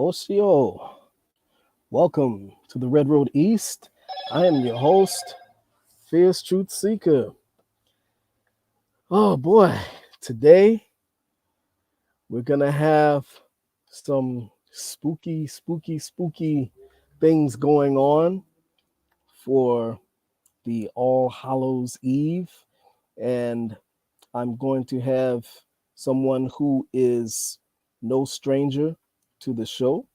Osio. Welcome to the Red Road East. I am your host, Fierce Truth Seeker. Oh boy, today we're gonna have some spooky things going on for the All Hallows Eve. And I'm going to have someone who is no stranger to the show.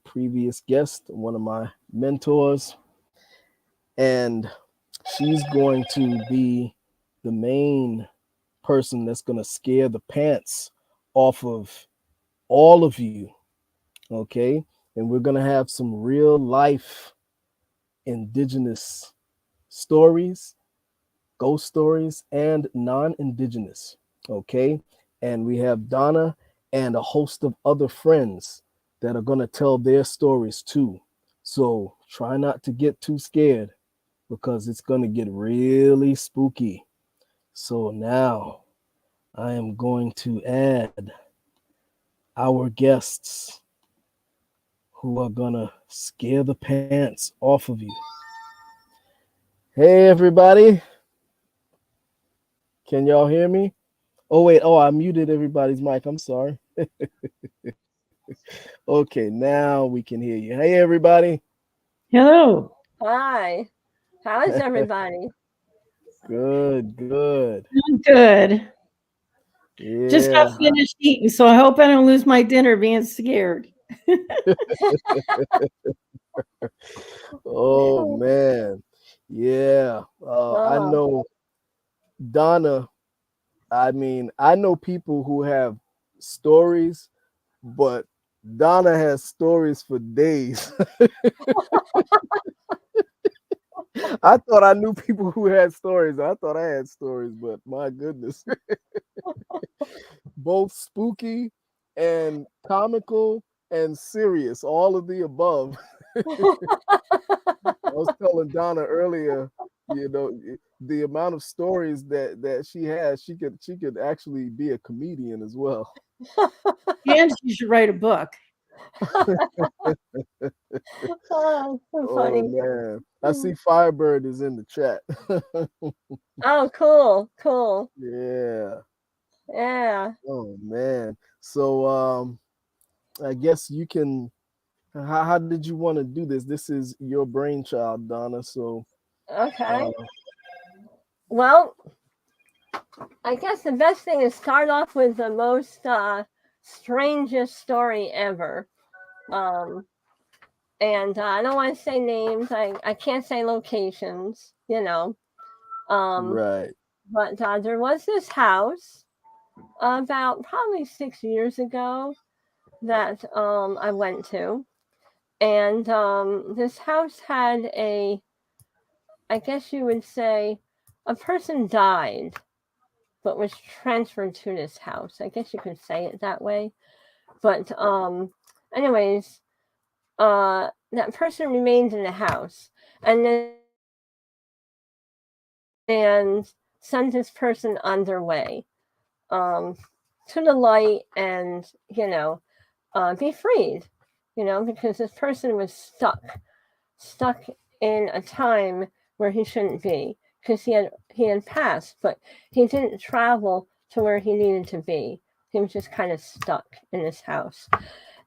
Previous guest, one of my mentors, and she's going to be the main person that's going to scare the pants off of all of you. Okay, and we're going to have some real life indigenous stories, ghost stories, and non-indigenous. Okay, and we have Donna and a host of other friends that are going to tell their stories too. So try not to get too scared because it's going to get really spooky. So now I am going to add our guests who are going to scare the pants off of you. Hey, everybody. Can y'all hear me? Oh, wait. Oh, I muted everybody's mic. I'm sorry. Okay, now we can hear you. Hey, everybody. Hello. Hi. How is everybody? Good. I'm good. Just got Yeah. finished eating, so I hope I don't lose my dinner being scared. Oh, man. Yeah. I Oh, know Donna. I know people who have stories, but Donna has stories for days. I thought I knew people who had stories. I thought I had stories, but my goodness. Both spooky and comical and serious, all of the above. I was telling Donna earlier, the amount of stories that she has, she could actually be a comedian as well. And you should write a book. oh, so Oh funny. man, I see Firebird is in the chat. Oh, cool. Yeah. Yeah. Oh man. So I guess you can. How did you want to do this? This is your brainchild, Donna. So Okay. uh, Well, I guess the best thing is start off with the most strangest story ever. Um, and I don't want to say names. I can't say locations, you know. Um, right. but there was this house about probably 6 years ago that I went to. And this house had I guess you would say, a person died, but was transferred to this house. I guess you could say it that way. But, anyways, that person remained in the house. And then and sent this person on their way um, to the light and, be freed, because this person was stuck in a time where he shouldn't be because he had passed, but he didn't travel to where he needed to be. He was just kind of stuck in this house.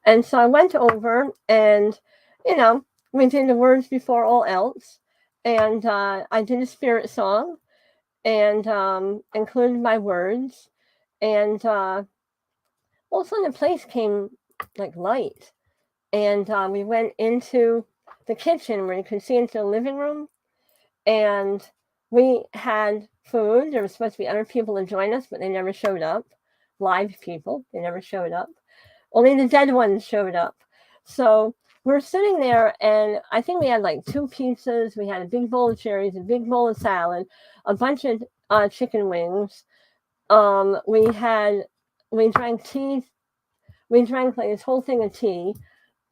And so I went over and, you know, we did the words before all else. And I did a spirit song and included my words. And all of a sudden the place came like light. And we went into the kitchen where you could see into the living room. And we had food. There were supposed to be other people to join us, but they never showed up. Live people, they never showed up. Only the dead ones showed up. So we're sitting there, and I think we had like 2 pizzas. We had a big bowl of cherries, a big bowl of salad, a bunch of chicken wings. We drank tea. We drank like this whole thing of tea,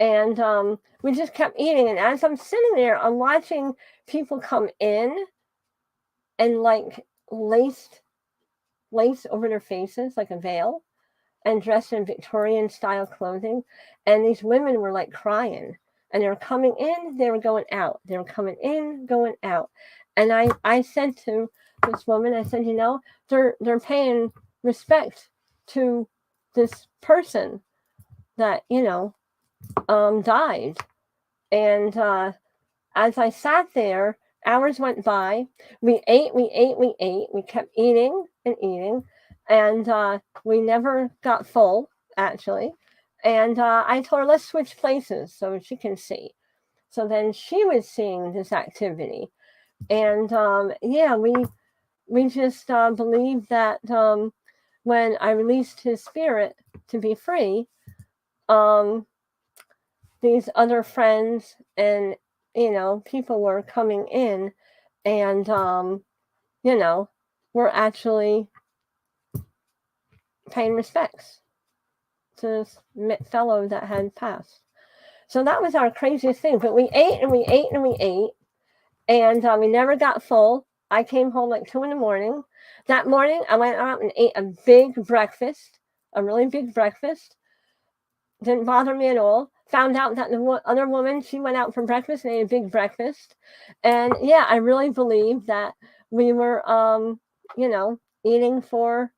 and we just kept eating. And as I'm sitting there, I'm watching people come in and like lace over their faces like a veil, and dressed in Victorian style clothing. And these women were like crying. And they were coming in, they were going out. They were coming in, going out. And I said to this woman, I said, they're paying respect to this person that, died. And as I sat there, hours went by. We ate. We kept eating and eating. And we never got full, actually. And I told her, let's switch places so she can see. So then she was seeing this activity. And we just believed that when I released his spirit to be free, these other friends and, people were coming in and, were actually paying respects to this fellow that had passed. So that was our craziest thing. But we ate and we ate and we ate. And we never got full. I came home like 2 a.m. That morning, I went out and ate a big breakfast, a really big breakfast. Didn't bother me at all. Found out that the other woman, she went out for breakfast and ate a big breakfast. And yeah, I really believe that we were, eating for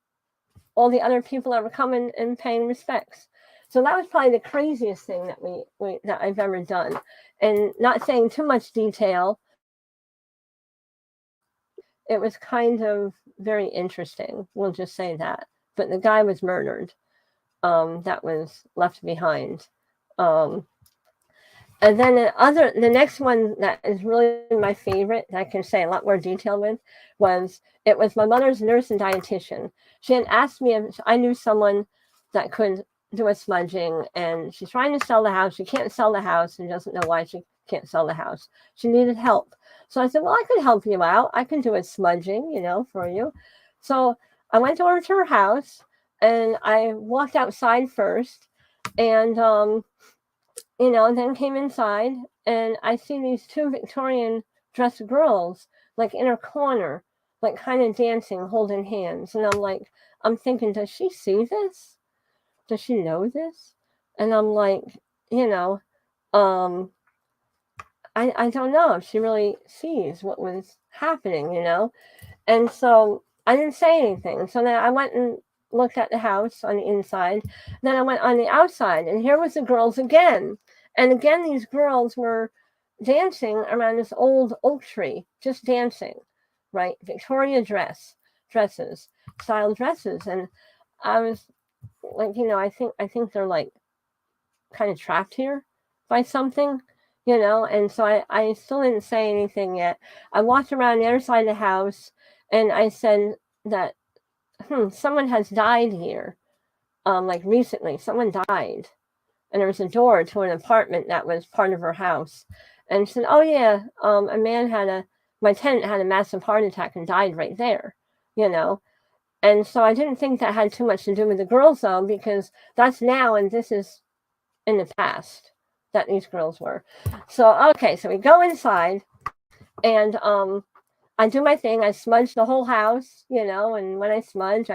all the other people that were coming and paying respects. So that was probably the craziest thing that I've ever done. And not saying too much detail, it was kind of very interesting. We'll just say that. But the guy was murdered. That was left behind. And then the next one that is really my favorite, that I can say a lot more detail with, was my mother's nurse and dietitian. She had asked me if I knew someone that could do a smudging, and she's trying to sell the house. She can't sell the house and doesn't know why she can't sell the house. She needed help. So I said, well, I could help you out. I can do a smudging, for you. So I went over to her house and I walked outside first and, then came inside and I see these 2 Victorian dressed girls like in her corner, like kind of dancing, holding hands. And I'm thinking, does she see this? Does she know this? And I'm like, I don't know if she really sees what was happening, And so I didn't say anything. So then I went and looked at the house on the inside. Then I went on the outside, and here was the girls again. And again, these girls were dancing around this old oak tree, just dancing, right? Victoria dresses, style dresses. And I was like, I think they're like kind of trapped here by something. And so I still didn't say anything yet. I walked around the other side of the house and I said that, someone has died here. Like recently, someone died. And there was a door to an apartment that was part of her house. And she said, oh yeah, my tenant had a massive heart attack and died right there, And so I didn't think that had too much to do with the girls though, because that's now and this is in the past that these girls were. So, okay, so we go inside and I do my thing. I smudge the whole house, and when I smudge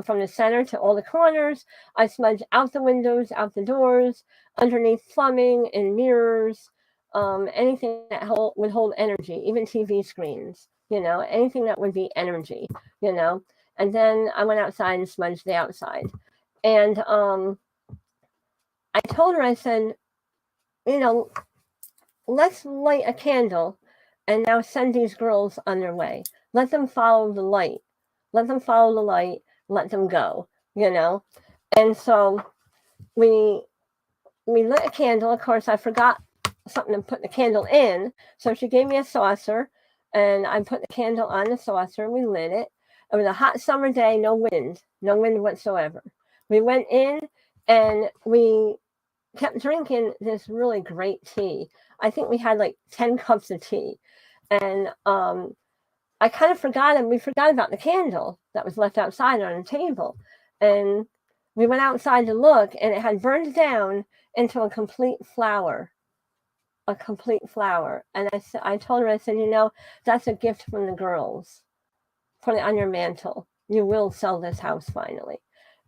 from the center to all the corners. I smudge out the windows, out the doors, underneath plumbing and mirrors, anything that would hold energy, even TV screens, anything that would be energy, And then I went outside and smudged the outside. And I told her, I said, let's light a candle and now send these girls on their way. Let them follow the light. Let them follow the light. Let them go, And so we lit a candle. Of course, I forgot something to put the candle in. So she gave me a saucer and I put the candle on the saucer and we lit it. It was a hot summer day, no wind whatsoever. We went in and we kept drinking this really great tea. I think we had like 10 cups of tea. And I kind of we forgot about the candle that was left outside on the table. And we went outside to look and it had burned down into a complete flower. And I told her, I said, that's a gift from the girls. Put it on your mantle. You will sell this house finally.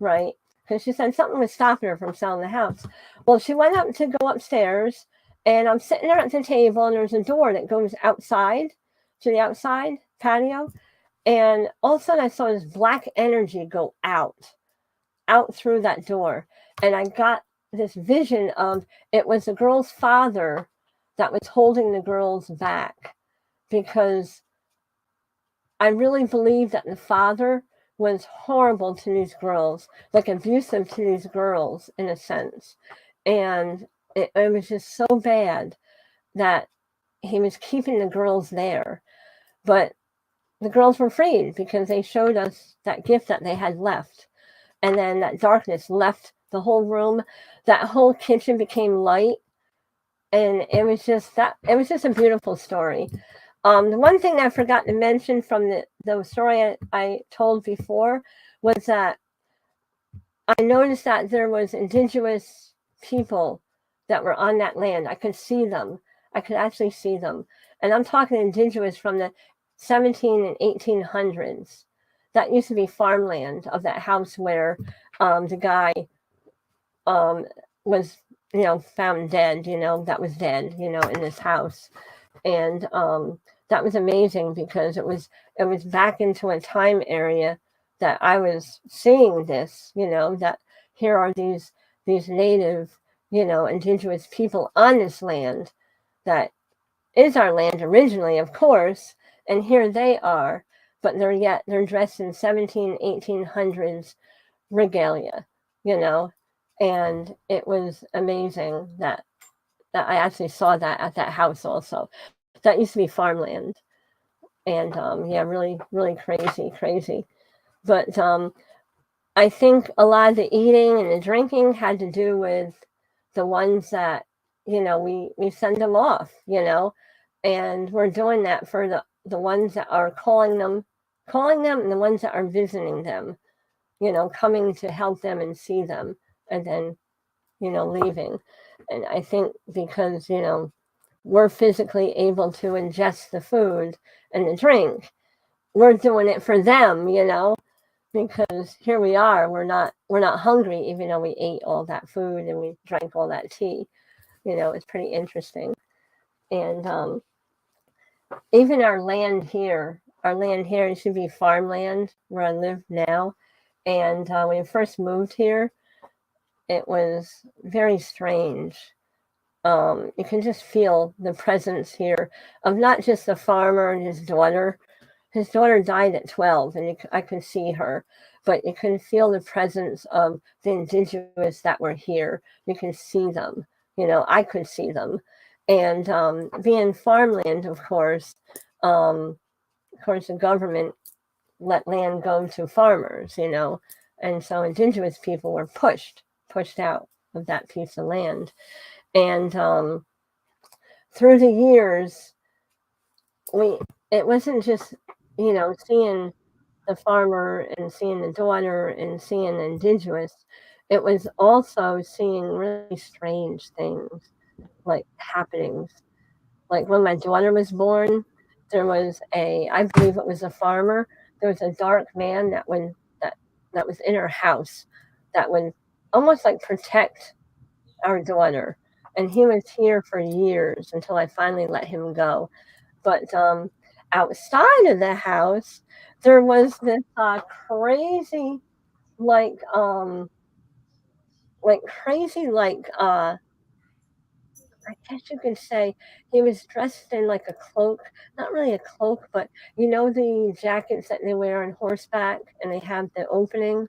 right? Because she said something was stopping her from selling the house. Well, she went up to go upstairs, and I'm sitting there at the table, and there's a door that goes outside to the outside patio. And all of a sudden, I saw this black energy go out through that door. And I got this vision of it was the girl's father that was holding the girls back, because I really believe that the father was horrible to these girls, like abusive to these girls in a sense. And it was just so bad that he was keeping the girls there. But the girls were freed because they showed us that gift that they had left. And then that darkness left the whole room. That whole kitchen became light. And it was just a beautiful story. The one thing that I forgot to mention from the story I told before was that I noticed that there was indigenous people that were on that land. I could see them. I could actually see them. And I'm talking indigenous from the 17 and 1800s. That used to be farmland of that house where the guy was, found dead, that was dead, in this house. And that was amazing because it was back into a time area that I was seeing this, that here are these native, indigenous people on this land that is our land originally, of course, and here they are, but they're dressed in 1800s regalia, and it was amazing that I actually saw that at that house also. That used to be farmland. And yeah, really, really crazy. But I think a lot of the eating and the drinking had to do with the ones that, we send them off, and we're doing that for the ones that are calling them, and the ones that are visiting them, coming to help them and see them, and then, leaving. And I think because, we're physically able to ingest the food and the drink, we're doing it for them, because here we are, we're not hungry, even though we ate all that food and we drank all that tea. It's pretty interesting. And even our land here should be farmland where I live now. And when we first moved here, it was very strange. You can just feel the presence here of not just the farmer and his daughter. His daughter died at 12, and I could see her, but you can feel the presence of the indigenous that were here. You can see them. I could see them. And being farmland, of course, the government let land go to farmers, and so indigenous people were pushed out of that piece of land. And through the years, it wasn't just, seeing the farmer and seeing the daughter and seeing the indigenous. It was also seeing really strange things, like happenings. Like when my daughter was born, there was I believe it was a farmer. There was a dark man that was in her house that would almost like protect our daughter. And he was here for years until I finally let him go. But outside of the house, there was this crazy, like crazy, I guess you could say he was dressed in like a cloak, not really a cloak, but the jackets that they wear on horseback and they have the opening.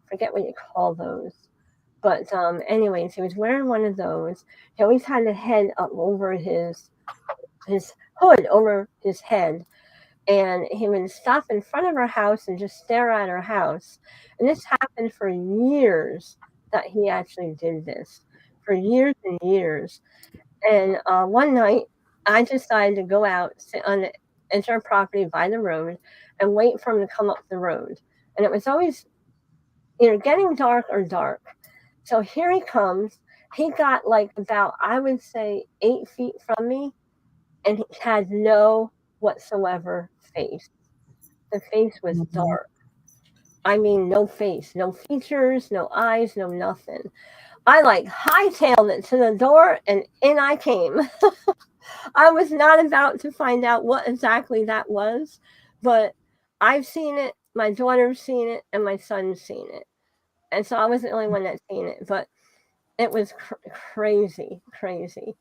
Forget what you call those. But anyways, he was wearing one of those. He always had the head up over his hood over his head, and he would stop in front of our house and just stare at our house. And this happened for years that he actually did this, for years and years. And one night, I decided to go out, sit on the edge of our property by the road, and wait for him to come up the road. And it was always either getting dark or dark. So here he comes. He got like about, I would say, 8 feet from me, and he had no whatsoever face. The face was dark. I mean, no face, no features, no eyes, no nothing. I like hightailed it to the door and in I came. I was not about to find out what exactly that was, but I've seen it, my daughter's seen it, and my son's seen it. And so I wasn't the only one that's seen it, but it was crazy, crazy.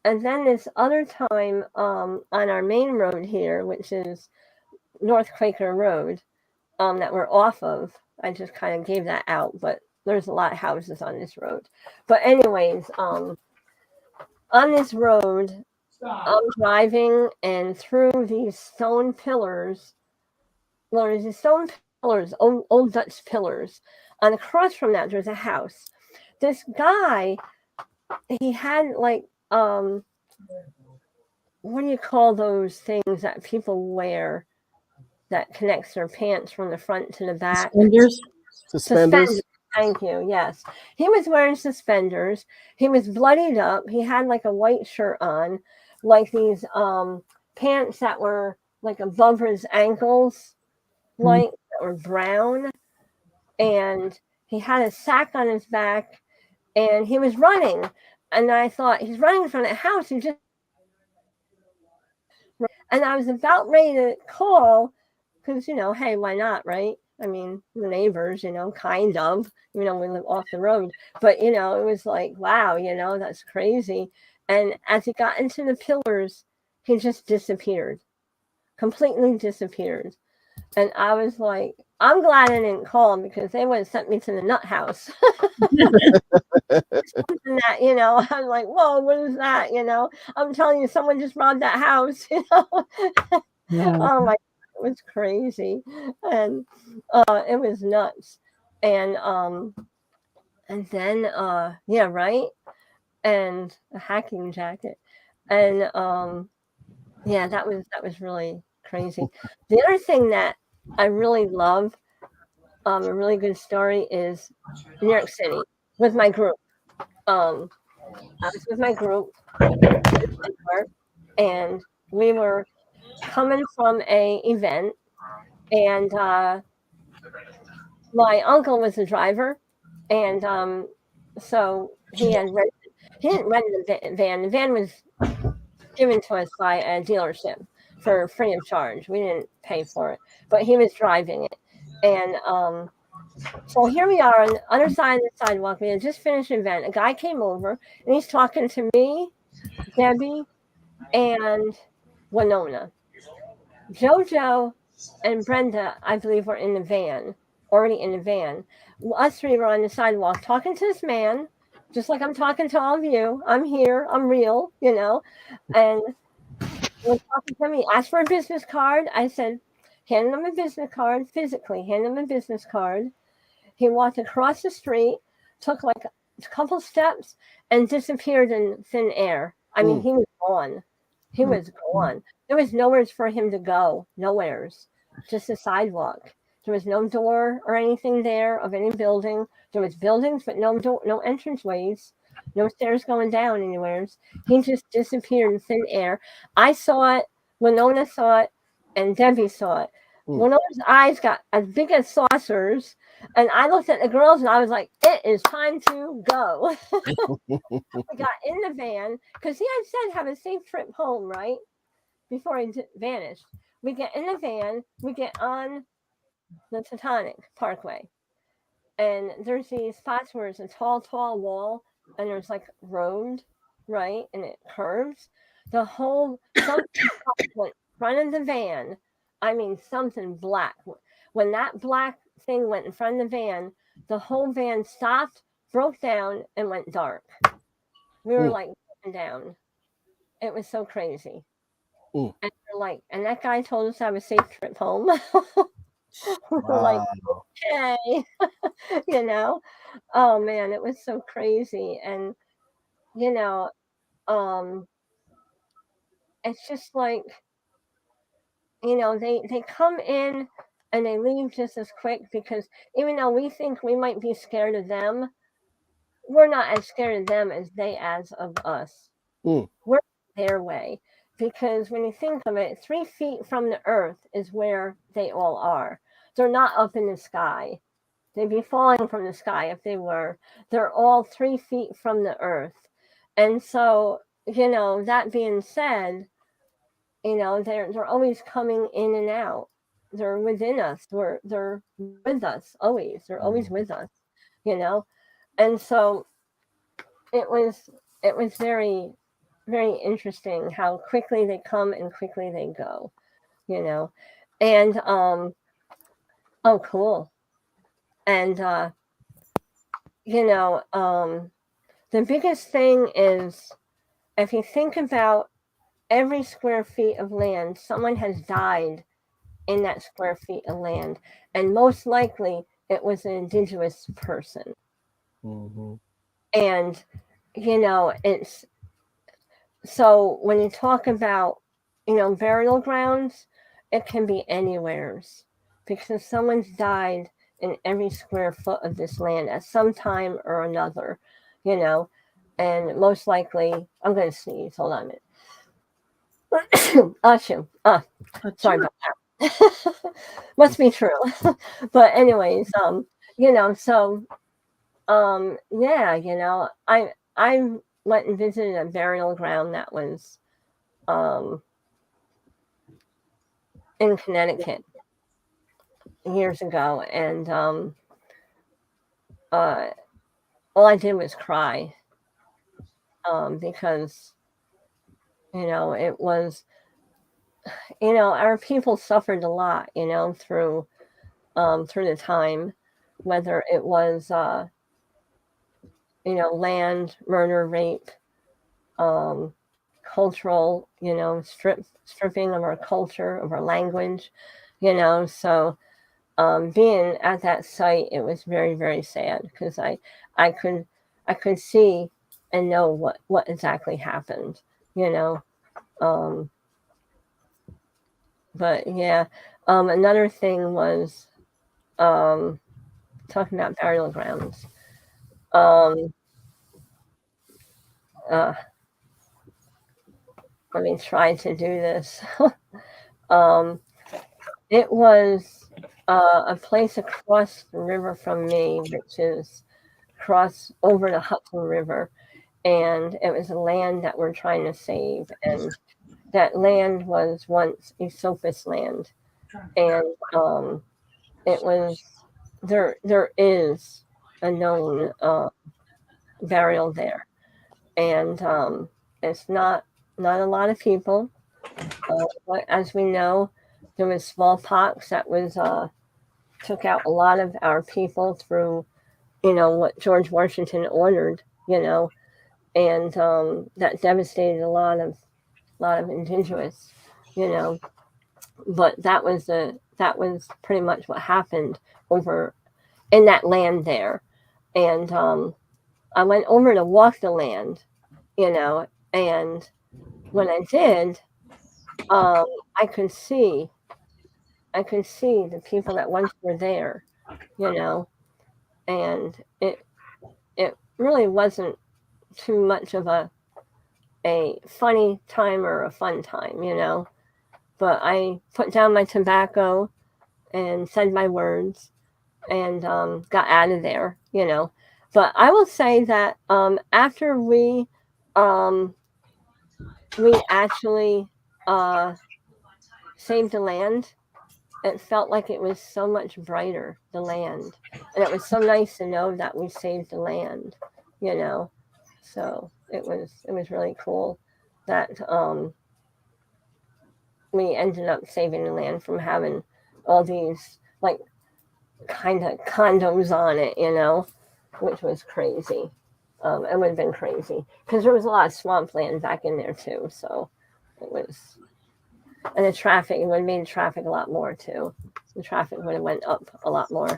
And then this other time on our main road here, which is North Quaker Road, that we're off of. I just kind of gave that out, but there's a lot of houses on this road. But anyways, on this road, I'm driving and through these stone pillars. Well, there's these stone pillars, old Dutch pillars. And across from that, there's a house. This guy, he had like what do you call those things that people wear that connects their pants from the front to the back? Suspenders. Thank you. Yes. He was wearing suspenders. He was bloodied up. He had like a white shirt on, like these pants that were like above his ankles, like that were brown. And he had a sack on his back and he was running. And I thought, he's running from the house. He just and I was about ready to call because, you know, hey, why not, right? I mean, the neighbors, you know, kind of, you know, we live off the road. But, you know, it was like, wow, you know, that's crazy. And as he got into the pillars, he just disappeared, completely disappeared. And I was like, I'm glad I didn't call him because they would have sent me to the nut house. Something that, you know, I'm like, whoa, what is that? You know, I'm telling you, someone just robbed that house, you know. Oh my, it was crazy. And it was nuts. And then yeah, right. And a hacking jacket. And yeah, that was really crazy. The other thing that I really love, a really good story is New York City with my group. I was with my group and we were coming from a event and my uncle was the driver and so he didn't rent the van. The van was given to us by a dealership for free of charge. We didn't pay for it, but he was driving it. And so here we are on the other side of the sidewalk. We had just finished an event. A guy came over and he's talking to me, Debbie, and Winona. Jojo and Brenda, I believe, were in the van, already in the van. Us three were on the sidewalk talking to this man, just like I'm talking to all of you. I'm here, I'm real, you know. And we're talking to me, asked for a business card. I said, hand him a business card, physically, hand him a business card. He walked across the street, took like a couple steps, and disappeared in thin air. I mean, he was gone. He was gone. There was nowhere for him to go. Nowheres. Just a sidewalk. There was no door or anything there of any building. There was buildings, but no door, no entranceways. No stairs going down anywhere. He just disappeared in thin air. I saw it. Winona saw it. And Debbie saw it. Winona's eyes got as big as saucers. And I looked at the girls and I was like, it is time to go. We got in the van because he had said have a safe trip home, right? Before he vanished. We get in the van, we get on the Teutonic Parkway. And there's these spots where it's a tall wall and there's like road, right? And it curves. The whole something went in front of the van. I mean, something black. When that black thing went in front of the van, the whole van stopped, broke down, and went dark. We were like down. It was so crazy. And we're like, and that guy told us to have a safe trip home. We're like, okay, you know. Oh man, it was so crazy. And you know, it's just like, you know, they come in and they leave just as quick because even though we think we might be scared of them, we're not as scared of them as they as of us. We're their way. Because when you think of it, 3 feet from the earth is where they all are. they're not up in the sky. They'd be falling from the sky if they were. They're all 3 feet from the earth. And so, that being said, they're always coming in and out. They're within us. They're with us always. They're always with us, And so it was very, very interesting how quickly they come and quickly they go, And oh, cool. And the biggest thing is, if you think about every square feet of land, someone has died in that square feet of land, and most likely it was an indigenous person. Mm-hmm. And it's so when you talk about burial grounds, it can be anywheres, because someone's died in every square foot of this land at some time or another, and most likely, I'm going to sneeze. Hold on a minute. Achoo. Sorry about that. Must be true. But anyways, so yeah, I went and visited a burial ground that was in Connecticut years ago, and all I did was cry, because it was, our people suffered a lot, through the time, whether it was land, murder, rape, cultural, stripping of our culture, of our language, so being at that site, it was very, very sad, because I could see and know what exactly happened, but yeah, another thing was talking about burial grounds. Let me try to do this. It was a place across the river from me, which is cross over the Hudson River, and it was a land that we're trying to save, and that land was once Esopus land, and it was there is a known burial there, and it's not a lot of people, but as we know, there was smallpox that was took out a lot of our people through what George Washington ordered, and that devastated a lot of indigenous, but that was pretty much what happened over in that land there, and I went over to walk the land, and when I did, I could see the people that once were there, and it really wasn't too much of a funny time or a fun time, but I put down my tobacco and said my words and got out of there, but I will say that after we actually saved the land, it felt like it was so much brighter, the land, and it was so nice to know that we saved the land, so it was really cool that we ended up saving the land from having all these like kind of condos on it, which was crazy. It would have been crazy because there was a lot of swampland back in there too, so it was. And the traffic, it would have made traffic a lot more too. The traffic would have went up a lot more,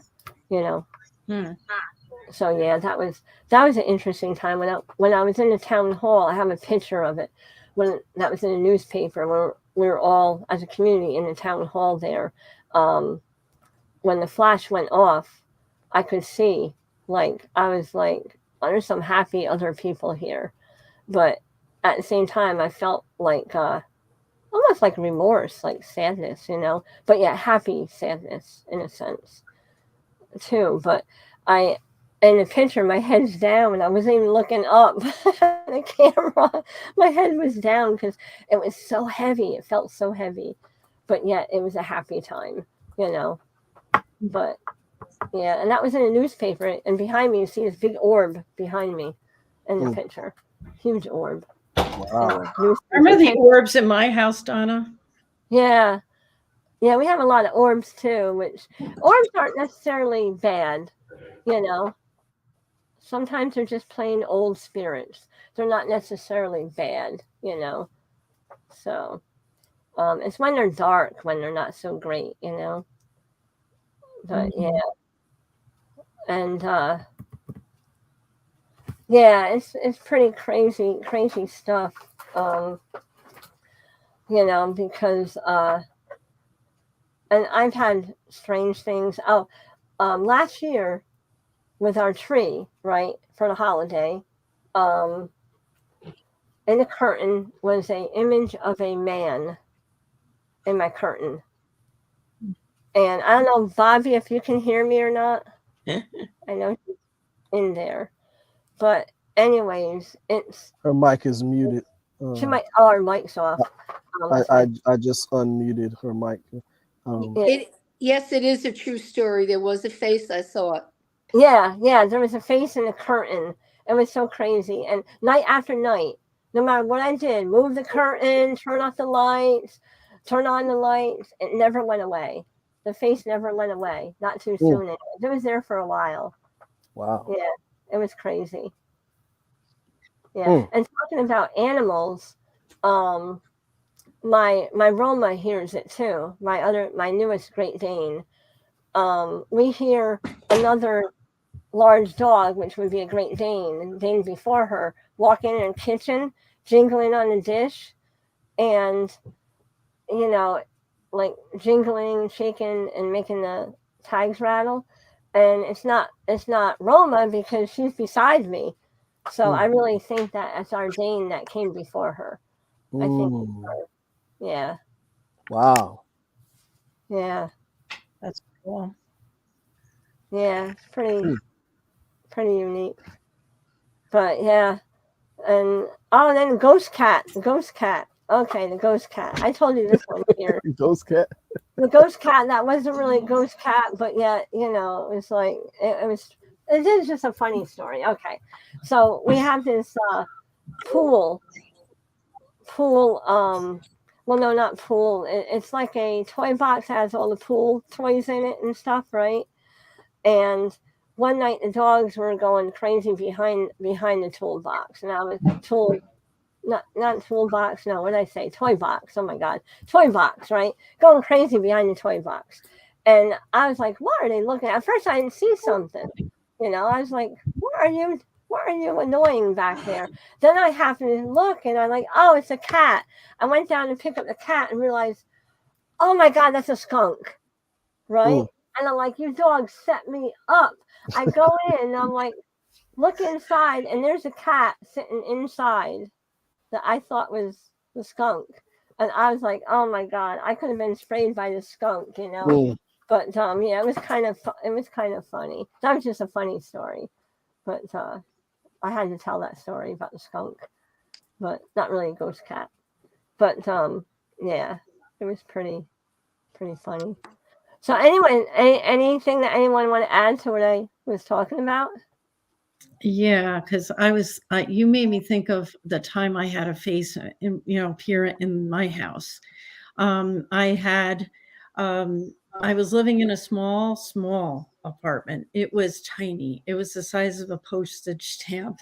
So yeah, that was an interesting time. When I was in the town hall, I have a picture of it when that was in the newspaper. Where we were all as a community in the town hall there. When the flash went off, I could see, I was like, oh, there's some happy other people here, but at the same time, I felt like, almost like remorse, like sadness, you know, but yeah, happy sadness in a sense too. But I, in the picture, my head's down. I wasn't even looking up at the camera. My head was down because it was so heavy. It felt so heavy, but yet it was a happy time, you know. But yeah, and that was in a newspaper. And behind me, you see this big orb behind me in the picture, huge orb. Wow. Remember the orbs in my house, Donna? Yeah. Yeah, we have a lot of orbs too, which orbs aren't necessarily bad, you know. Sometimes they're just plain old spirits. They're not necessarily bad, you know. So it's when they're dark when they're not so great, you know. But yeah. And yeah, it's pretty crazy stuff. You know, because and I've had strange things. Oh, last year with our tree, right, for the holiday, in the curtain was an image of a man in my curtain. And I don't know, Bobby, if you can hear me or not. I know she's in there. But anyways, it's Her mic is muted. she might her mic's off. I just unmuted her mic. Yes, it is a true story. There was a face, I saw it. Yeah, there was a face in the curtain. It was so crazy. And night after night, no matter what I did, move the curtain, turn off the lights, turn on the lights, it never went away. The face never went away. Not too soon. It was there for a while. Wow. Yeah, it was crazy. Yeah. And talking about animals, my Roma hears it too. My newest Great Dane. We hear another large dog, which would be a Great Dane, and Dane before her, walking in the kitchen, jingling on the dish, and you know, like jingling, shaking, and making the tags rattle. And it's not Roma because she's beside me. So I really think that it's our Dane that came before her. I think it's her. Yeah. Wow. Yeah. That's cool. Yeah, it's pretty unique. But yeah. And then the ghost cat. Okay, the ghost cat. I told you this one here. Ghost cat. The ghost cat, that wasn't really a ghost cat, but yet, you know, it was like it is just a funny story. Okay. So we have this pool, well, no, not pool. It's like a toy box that has all the pool toys in it and stuff, right? And one night the dogs were going crazy behind the toolbox. And I was not toolbox. No, what did I say? Toy box. Oh my God, toy box, right? Going crazy behind the toy box. And I was like, what are they looking at? At first, I didn't see something. You know, I was like, what are you annoying back there? Then I happened to look and I'm like, oh, it's a cat. I went down to pick up the cat and realized, oh my God, that's a skunk, right? And I'm like, you dog set me up. I go in and I'm like, look inside, and there's a cat sitting inside that I thought was the skunk. And I was like, oh my God, I could have been sprayed by the skunk, you know. But yeah, it was kind of funny. That was just a funny story. But I had to tell that story about the skunk. But not really a ghost cat. But yeah, it was pretty funny. So anyway, anything that anyone want to add to what I was talking about? Yeah, because you made me think of the time I had a face, appear in my house. I was living in a small apartment. It was tiny. It was the size of a postage stamp.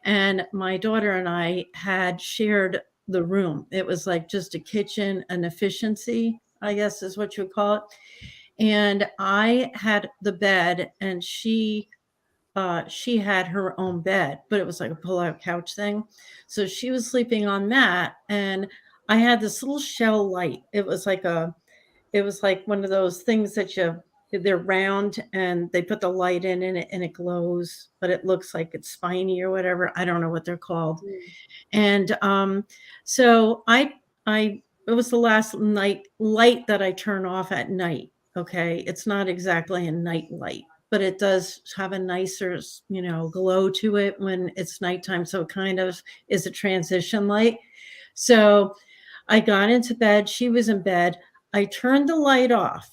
And my daughter and I had shared the room. It was like just a kitchen, an efficiency, I guess is what you would call it. And I had the bed, and she had her own bed, but it was like a pull-out couch thing. So she was sleeping on that, and I had this little shell light. It was like one of those things that they're round and they put the light in it and it glows, but it looks like it's spiny or whatever. I don't know what they're called. And so I was the last night light that I turn off at night. Okay. It's not exactly a night light, but it does have a nicer, glow to it when it's nighttime. So it kind of is a transition light. So I got into bed. She was in bed. I turned the light off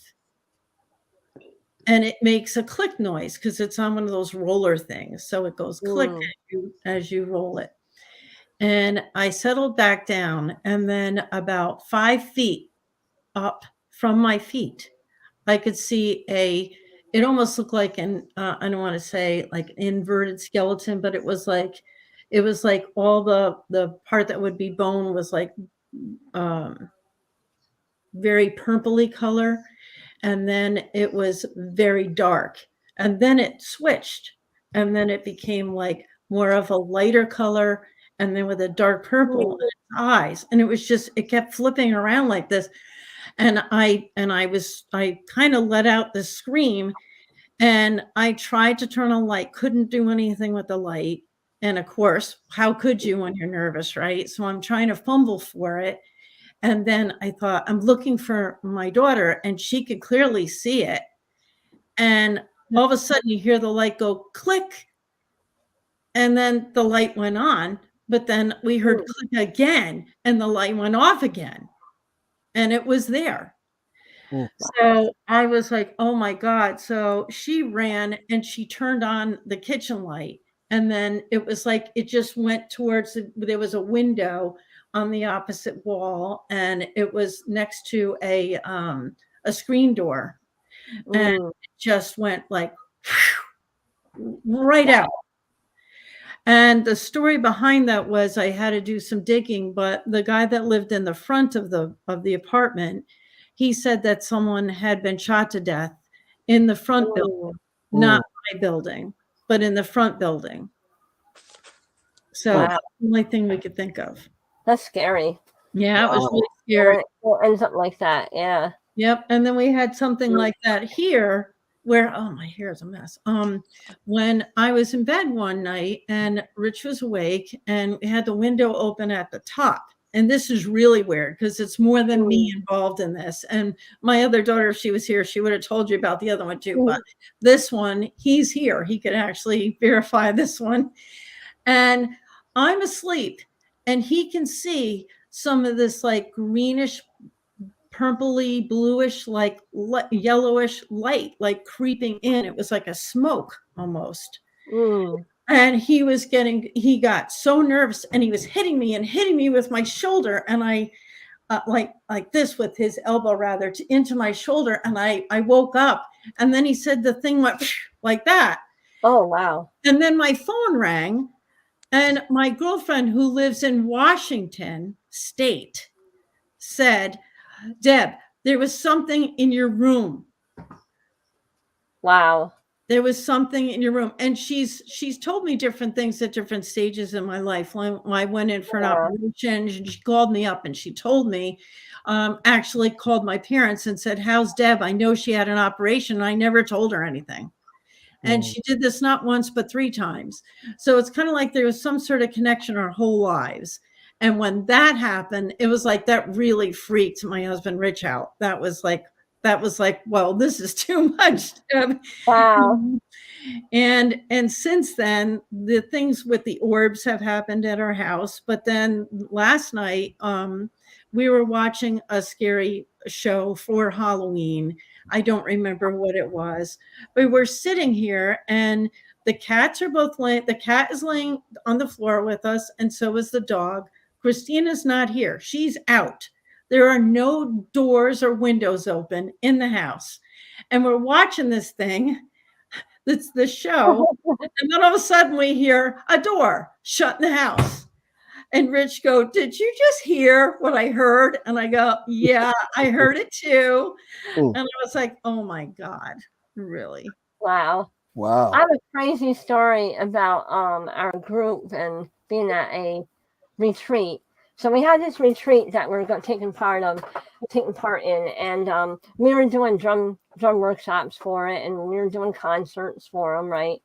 and it makes a click noise because it's on one of those roller things. So it goes click as you roll it. And I settled back down, and then about 5 feet up from my feet, I could see it almost looked like I don't want to say like inverted skeleton, but it was like all the part that would be bone was like very purpley color. And then it was very dark. And then it switched. And then it became like more of a lighter color and then with a dark purple in its eyes. And it kept flipping around like this. And I kind of let out this scream and I tried to turn on light, couldn't do anything with the light. And of course, how could you when you're nervous, right? So I'm trying to fumble for it. And then I thought, I'm looking for my daughter, and she could clearly see it. And all of a sudden, you hear the light go click, and then the light went on. But then we heard click again, and the light went off again, and it was there. So I was like, oh my God. So she ran and she turned on the kitchen light. And then it was like it just went towards there was a window on the opposite wall, and it was next to a screen door. And it just went like right out. And the story behind that was I had to do some digging, but the guy that lived in the front of the apartment, he said that someone had been shot to death in the front building, not my building, but in the front building. So that's the only thing we could think of. That's scary. Yeah, it was really scary. It ends up like that. Yeah. Yep. And then we had something like that here where, oh, my hair is a mess. When I was in bed one night and Rich was awake and we had the window open at the top. And this is really weird because it's more than me involved in this. And my other daughter, if she was here, she would have told you about the other one too. But this one, he's here. He could actually verify this one. And I'm asleep and he can see some of this like greenish, purpley, bluish, like yellowish light, like creeping in. It was like a smoke almost. And he got so nervous and he was hitting me with my shoulder. And I like this with his elbow rather into my shoulder. And I woke up and then he said the thing went like that. Oh, wow. And then my phone rang and my girlfriend who lives in Washington State said, Deb, there was something in your room. Wow. There was something in your room. And she's told me different things at different stages in my life. When I went in for an operation, and she called me up and she told me, actually called my parents and said, how's Deb? I know she had an operation. I never told her anything. And she did this not once, but 3 times. So it's kind of like there was some sort of connection our whole lives. And when that happened, it was like that really freaked my husband Rich out. That was like, well, this is too much. Wow. And since then, the things with the orbs have happened at our house. But then last night, we were watching a scary show for Halloween. I don't remember what it was. We were sitting here and the cats are both laying, the cat is laying on the floor with us, and so is the dog. Christina's not here. She's out. There are no doors or windows open in the house. And we're watching this thing. It's the show. And then all of a sudden we hear a door shut in the house. And Rich go, did you just hear what I heard? And I go, yeah, I heard it too. And I was like, oh my God, really? Wow. I have a crazy story about our group and being at a retreat. So we had this retreat that we were taking part in, and we were doing drum workshops for it, and we were doing concerts for them, right?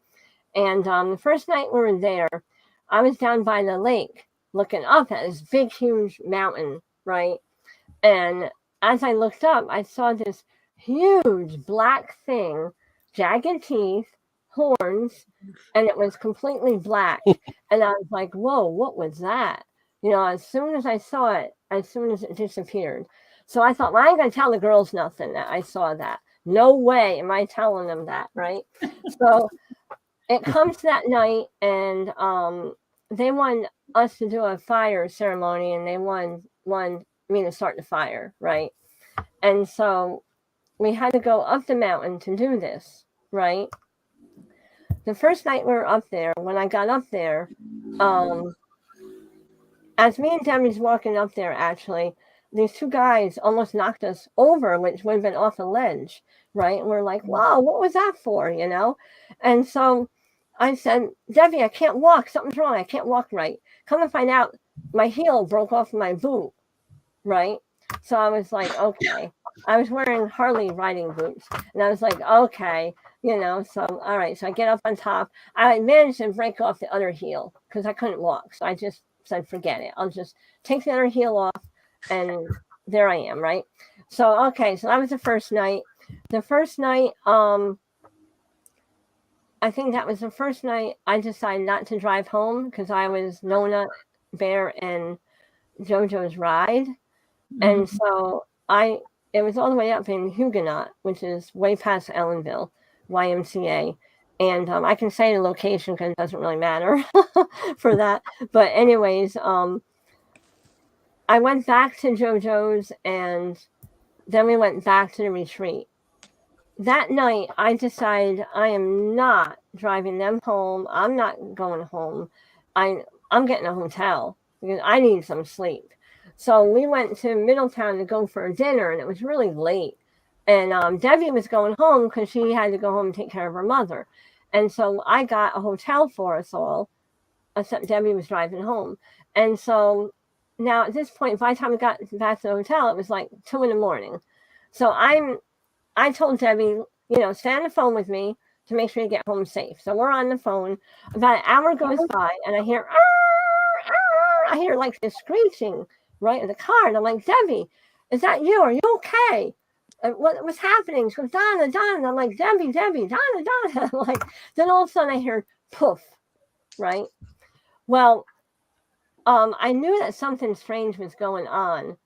And the first night we were there, I was down by the lake looking up at this big, huge mountain, right? And as I looked up, I saw this huge black thing, jagged teeth, horns, and it was completely black. And I was like, whoa, what was that? As soon as I saw it, as soon as it disappeared. So I thought, well, I ain't going to tell the girls nothing that I saw that. No way am I telling them that, right? So it comes that night, and they want us to do a fire ceremony, and they want me to start the fire, right? And so we had to go up the mountain to do this, right? The first night we were up there, when I got up there, as me and Debbie's walking up there, actually, these two guys almost knocked us over, which would have been off a ledge, right? And we're like, wow, what was that for, And so I said, Debbie, I can't walk. Something's wrong. I can't walk right. Come to find out, my heel broke off my boot, right? So I was like, okay. I was wearing Harley riding boots. And I was like, okay, so all right. So I get up on top. I managed to break off the other heel because I couldn't walk. So I just said, forget it. I'll just take the other heel off. And there I am, right? So, okay. So that was the first night. The first night, I think that was the first night I decided not to drive home because I was Nona, Bear, and JoJo's ride. And so it was all the way up in Huguenot, which is way past Ellenville, YMCA. And I can say the location because it doesn't really matter for that. But anyways, I went back to JoJo's, and then we went back to the retreat. That night, I decided I am not driving them home. I'm not going home. I'm getting a hotel because I need some sleep. So we went to Middletown to go for dinner, and it was really late. And Debbie was going home because she had to go home and take care of her mother. And so I got a hotel for us all, except Debbie was driving home. And so now at this point, by the time we got back to the hotel, it was like 2 a.m. So I told Debbie, stay on the phone with me to make sure you get home safe. So we're on the phone. About an hour goes by, and I hear, I hear like this screeching right in the car. And I'm like, Debbie, is that you? Are you okay? What's happening? She goes, Donna. And I'm like, Debbie, Donna. Like, then all of a sudden I hear poof, right? Well, I knew that something strange was going on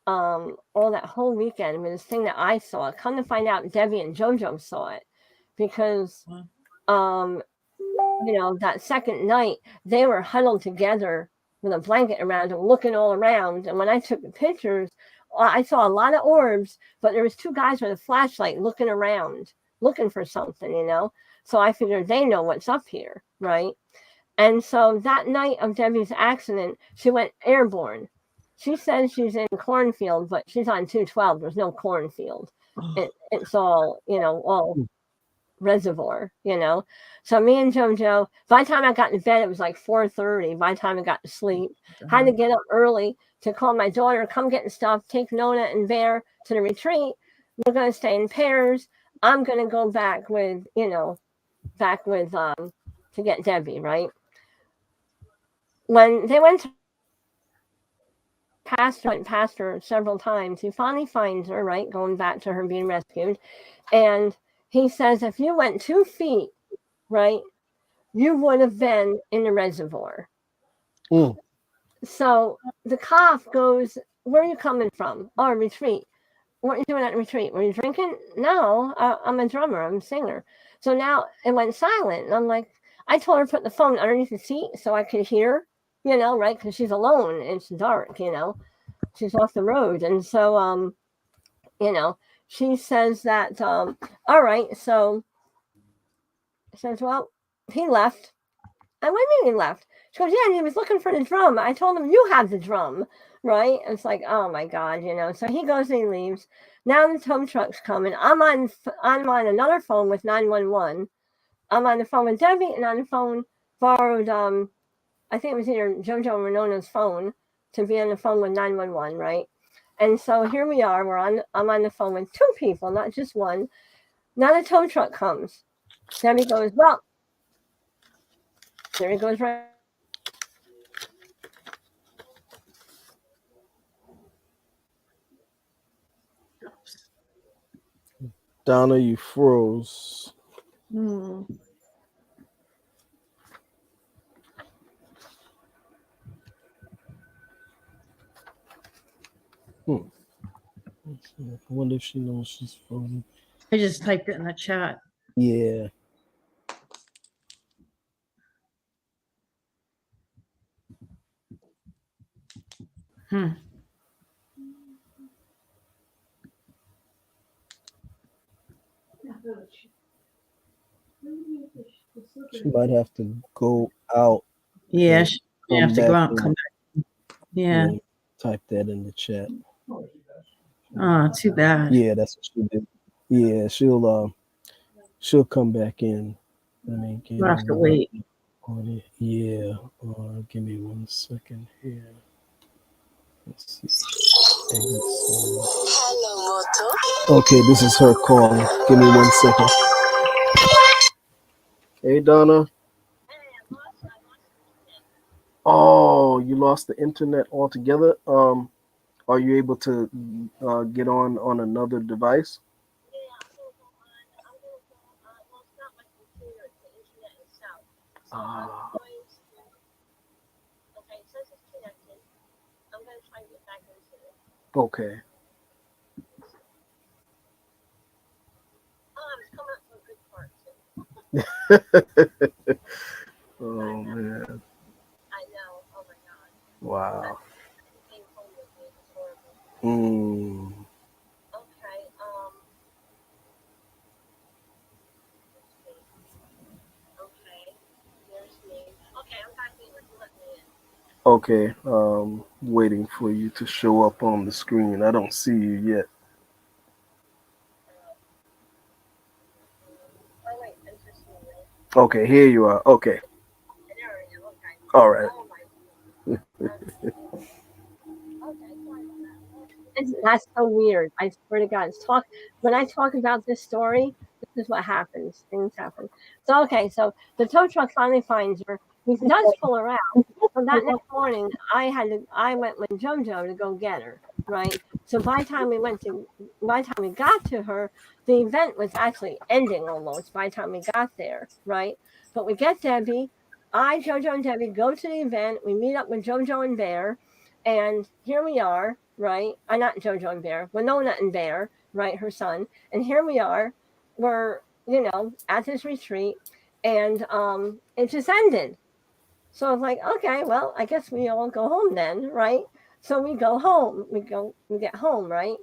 all that whole weekend with this thing that I saw. Come to find out, Debbie and JoJo saw it because, that second night they were huddled together with a blanket around them, looking all around. And when I took the pictures, I saw a lot of orbs, but there was two guys with a flashlight looking around, looking for something, So I figured they know what's up here, right? And so that night of Debbie's accident, she went airborne. She says she's in cornfield, but she's on 212. There's no cornfield. It's all, all reservoir, So me and JoJo, by the time I got to bed, it was like 4:30. By the time I got to sleep, had to get up early to call my daughter, come get the stuff, take Nona and Bear to the retreat. We're going to stay in pairs. I'm going to go back with, to get Debbie, right? When they went past her several times, he finally finds her, right, going back to her being rescued. And he says, if you went 2 feet, right, you would have been in the reservoir. So the cop goes, where are you coming from? Oh, retreat. What are you doing at retreat? Were you drinking? No, I'm a drummer. I'm a singer. So now it went silent. And I'm like, I told her to put the phone underneath the seat so I could hear, right? Because she's alone. It's dark, She's off the road. And so, she says that, all right. So says, well, he left. And what do you mean he left? She goes, yeah, and he was looking for the drum. I told him, you have the drum, right? And it's like, oh my God, So he goes and he leaves. Now the tow truck's coming. I'm on another phone with 911. I'm on the phone with Debbie and on the phone borrowed, I think it was either JoJo or Renona's phone to be on the phone with 911, right? And so here we are. I'm on the phone with 2 people, not just one. Now the tow truck comes. Debbie goes, well, there he goes right. Donna, you froze. Hmm. I wonder if she knows she's frozen. I just typed it in the chat. Yeah. Hmm. She might have to go out. Yeah, and she come have to go back out and in. come back. Yeah. Yeah, type that in the chat. Oh, too bad. Yeah, that's what she did. Yeah, she'll come back in. Let me get We'll have to wait. on it. Yeah. Give me 1 second here. Let's see. Okay, this is her calling. Give me 1 second. Hey, Donna. Oh, you lost the internet altogether. Are you able to get on another device? Ah. Okay. Oh man. Wow. Mm. Okay. Waiting for you to show up on the screen. I don't see you yet. Okay, here you are. Okay. All right. That's so weird. I swear to God. When I talk about this story, this is what happens. Things happen. So okay, so the tow truck finally finds her. He does pull her out. So that next morning, I went with JoJo to go get her. Right. So by the time we got to her, the event was actually ending almost. By the time we got there, right. But we get Debbie. JoJo, and Debbie go to the event. We meet up with JoJo and Bear. And here we are, right? Not JoJo and Bear, Winona and Bear, right? Her son. And here we are. We're, at this retreat, and it just ended. So I was like, okay, well, I guess we all go home then, right? So we go home. We get home, right?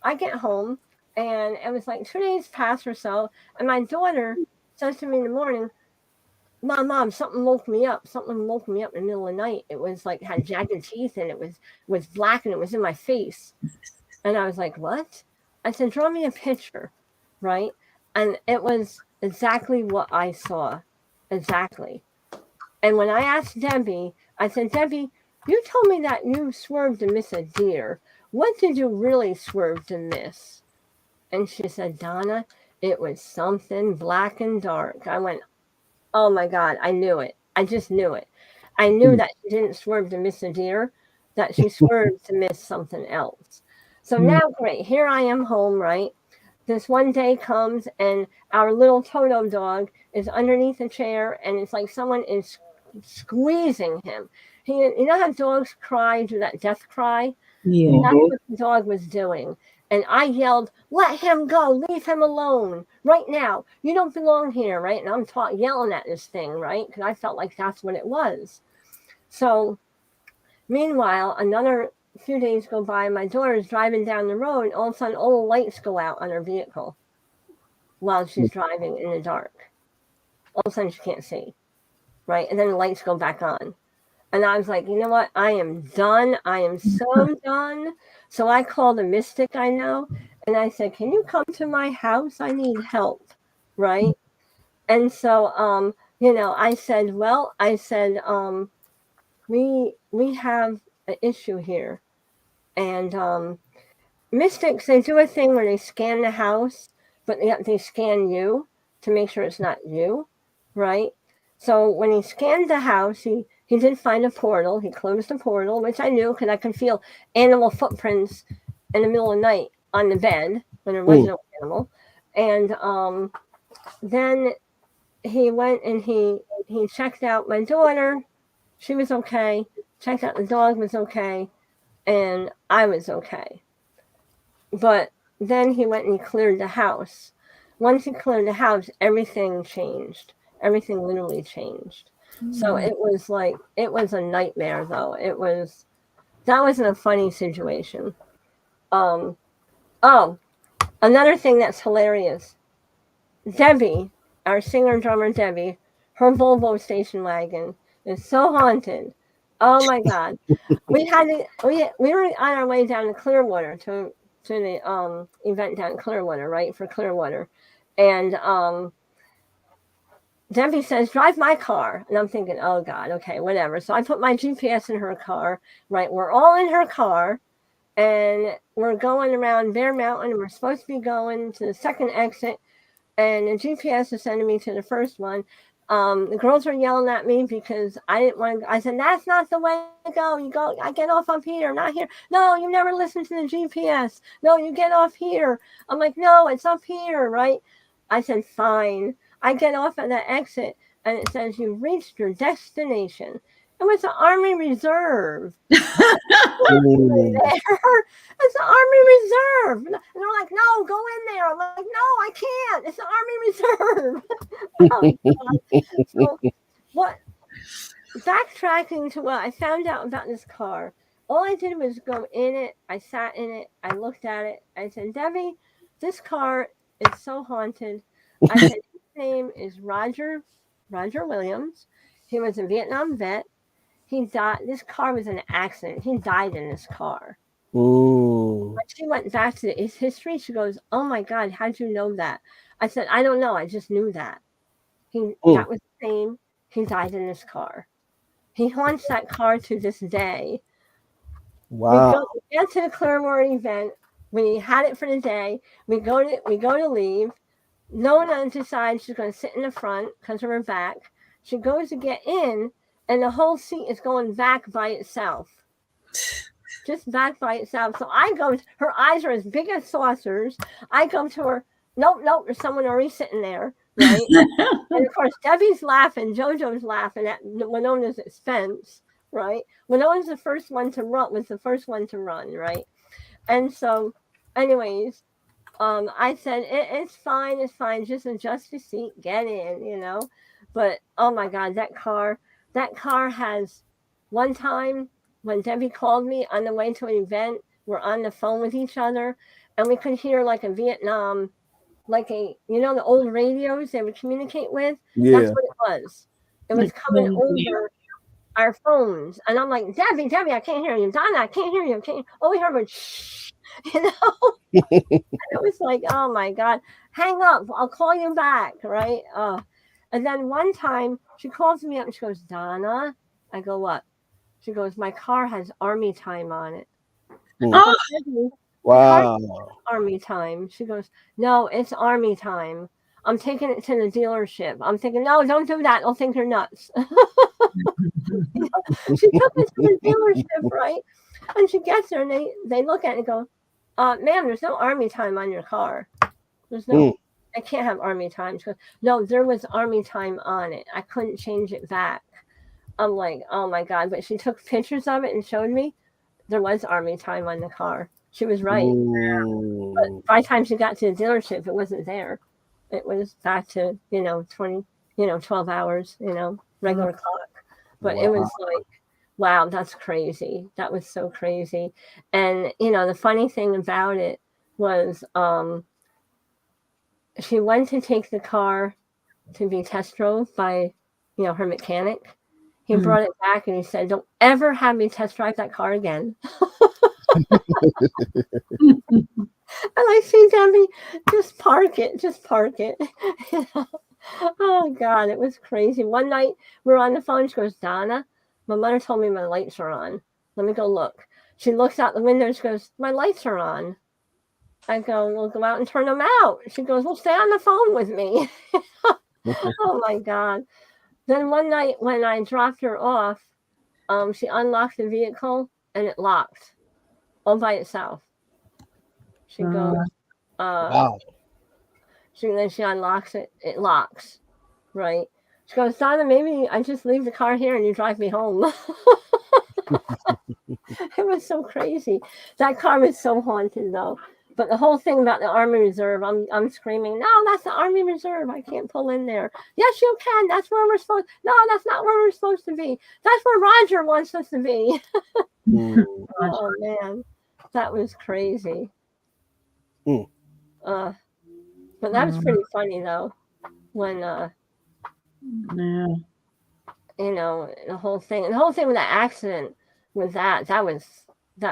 I get home, and it was like 2 days past or so, and my daughter says to me in the morning, Mom, something woke me up. Something woke me up in the middle of the night. It was like had jagged teeth and it was black and it was in my face. And I was like, what? I said, draw me a picture, right? And it was exactly what I saw. Exactly. And when I asked Debbie, I said, Debbie, you told me that you swerved to miss a deer. What did you really swerve to miss? And she said, Donna, it was something black and dark. I went, oh my God, I knew it. I just knew it. I knew that she didn't swerve to miss a deer, that she swerved to miss something else. So now, great, here I am home, right? This one day comes and our little Toto dog is underneath a chair and it's like someone is squeezing him. You know how dogs cry, do that death cry? Yeah. That's what the dog was doing. And I yelled, let him go, leave him alone right now. You don't belong here, right? And I'm yelling at this thing, right? Because I felt like that's what it was. So meanwhile, another few days go by, my daughter's driving down the road, and all of a sudden all the lights go out on her vehicle while she's driving in the dark. All of a sudden she can't see, right? And then the lights go back on. And I was like, you know what? I am done. I am so done. So I called a mystic I know and I said, can you come to my house? I need help. Right. And so, I said, we have an issue here. And mystics, they do a thing where they scan the house, but they scan you to make sure it's not you. Right. So when he scanned the house, he did find a portal. He closed the portal, which I knew because I could feel animal footprints in the middle of the night on the bed when there was no animal. And then he went and he checked out my daughter. She was okay. Checked out the dog, was okay. And I was okay. But then he went and he cleared the house. Once he cleared the house, everything changed. Everything literally changed. So it was like, it was a nightmare though. That wasn't a funny situation. Oh, another thing that's hilarious. Debbie, our singer-drummer Debbie, her Volvo station wagon is so haunted. Oh my God. We were on our way down to Clearwater to the event down in Clearwater, right? For Clearwater. And Debbie says, drive my car. And I'm thinking, oh God, okay, whatever. So I put my GPS in her car, right? We're all in her car and we're going around Bear Mountain and we're supposed to be going to the second exit. And the GPS is sending me to the first one. The girls were yelling at me because I didn't want to. I said, that's not the way to go. You go, I get off up here, not here. No, you never listen to the GPS. No, you get off here. I'm like, no, it's up here, right? I said, fine. I get off at the exit and it says you've reached your destination. It was the Army Reserve. It's the Army Reserve. And they're like, no, go in there. I'm like, no, I can't. It's the Army Reserve. Oh, God. So, what? Backtracking to what I found out about this car, all I did was go in it. I sat in it. I looked at it. I said, Debbie, this car is so haunted. I said, his name is Roger Williams. He was a Vietnam vet. He died. This car was an accident. He died in this car. Ooh. When she went back to his history, she goes, oh my God, how'd you know that? I said, I don't know. I just knew that. That was the name. He died in this car. He haunts that car to this day. Wow. We get to the Clearwater event. We had it for the day. We go to leave. Nona decides she's going to sit in the front because of her back. She goes to get in, and the whole seat is going back by itself. Just back by itself. So I go, her eyes are as big as saucers. I go to her, nope, there's someone already sitting there, right? And of course, Debbie's laughing, JoJo's laughing at Winona's expense, right? Winona's the first one to run, right? And so, anyways, I said, it's fine, just adjust your seat, get in, you know? But, oh my God, that car has, one time when Debbie called me on the way to an event, we're on the phone with each other, and we could hear like a Vietnam, the old radios they would communicate with? Yeah. That's what it was. It was coming over our phones. And I'm like, Debbie, I can't hear you. Donna, I can't hear you. All we heard was shh, you know? And it was like, oh my God, hang up. I'll call you back, right? And then one time she calls me up and she goes, Donna. I go, what? She goes, my car has Army time on it. Oh. Wow. Army time. She goes, no, it's Army time. I'm taking it to the dealership. I'm thinking, no, don't do that. They'll think you're nuts. She took it to the dealership, right? And she gets there and they look at it and go, ma'am, there's no Army time on your car. There's no, I can't have Army time. She goes, no, there was Army time on it. I couldn't change it back. I'm like, oh my God. But she took pictures of it and showed me there was Army time on the car. She was right. But by the time she got to the dealership, it wasn't there. It was back to, 12 hours, regular clock. But it was like, wow, that's crazy. That was so crazy. And, the funny thing about it was she went to take the car to be test drove by, her mechanic. He brought it back and he said, don't ever have me test drive that car again. And I see Debbie, just park it. Oh God, it was crazy. One night we were on the phone. She goes, Donna, my mother told me my lights are on. Let me go look. She looks out the window and she goes, my lights are on. I go, well, go out and turn them out. She goes, well, stay on the phone with me. Oh my God. Then one night when I dropped her off, she unlocked the vehicle and it locked all by itself. She goes, wow. She unlocks it. It locks, right? She goes, Donna, maybe I just leave the car here and you drive me home. It was so crazy. That car was so haunted, though. But the whole thing about the Army Reserve, I'm screaming, no, that's the Army Reserve. I can't pull in there. Yes, you can. That's where we're supposed. No, that's not where we're supposed to be. That's where Roger wants us to be. Oh man, that was crazy. Mm. But that was pretty funny though. When Yeah. you know, the whole thing with that accident with that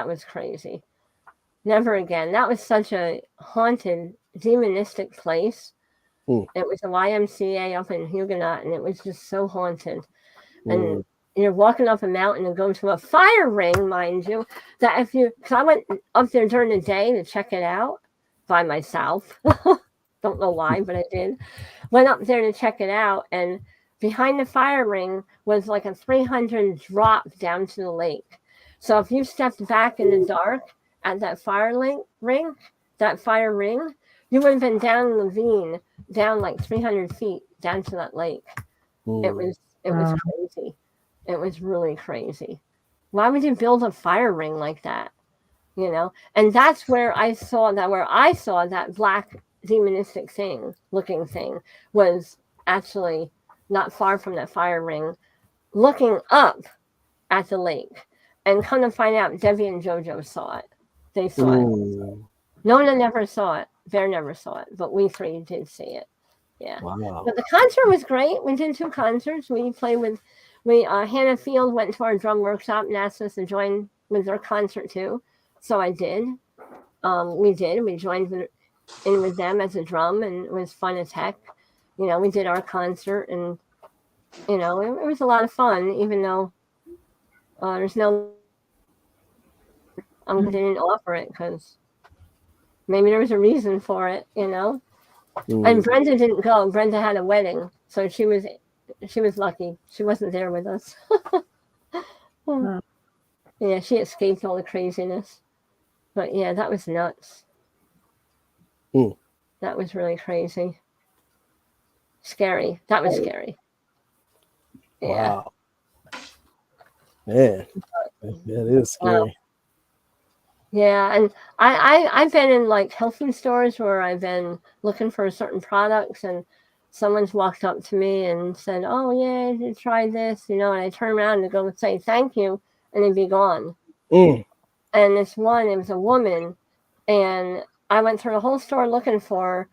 was crazy. Never again. That was such a haunted, demonistic place. It was a YMCA up in Huguenot, and it was just so haunted. And you're walking up a mountain and go to a fire ring, mind you, that because I went up there during the day to check it out by myself. Don't know why, but I did. Went up there to check it out, and behind the fire ring was like a 300 drop down to the lake. So if you stepped back in the dark at that fire ring, you would have been down the ravine, down like 300 feet down to that lake. It was crazy. It was really crazy. Why would you build a fire ring like that? You know, and that's where I saw that black demonistic looking thing was actually not far from that fire ring, looking up at the lake. And come to find out, Debbie and JoJo saw it. They saw it. Nona never saw it. Bear never saw it, but we three did see it. Yeah. Wow. But the concert was great. We did 2 concerts. We played with Hannah Field went to our drum workshop and asked us to join with their concert too. So I did. We did. We joined in with them as a drum, and it was fun as heck. You know, we did our concert, and you know, it was a lot of fun, even though there's no. I didn't offer it because maybe there was a reason for it, you know. And Brenda didn't go. Brenda had a wedding, so she was lucky. She wasn't there with us. Yeah, she escaped all the craziness. But yeah, that was nuts. That was really crazy. Scary. That was scary. Yeah. Wow. Man, that is scary. Yeah, and I've been in like health food stores where I've been looking for certain products, and someone's walked up to me and said, "Oh yeah, try this," you know, and I turn around to go say thank you, and they'd be gone. And this one, it was a woman, and I went through the whole store looking for her,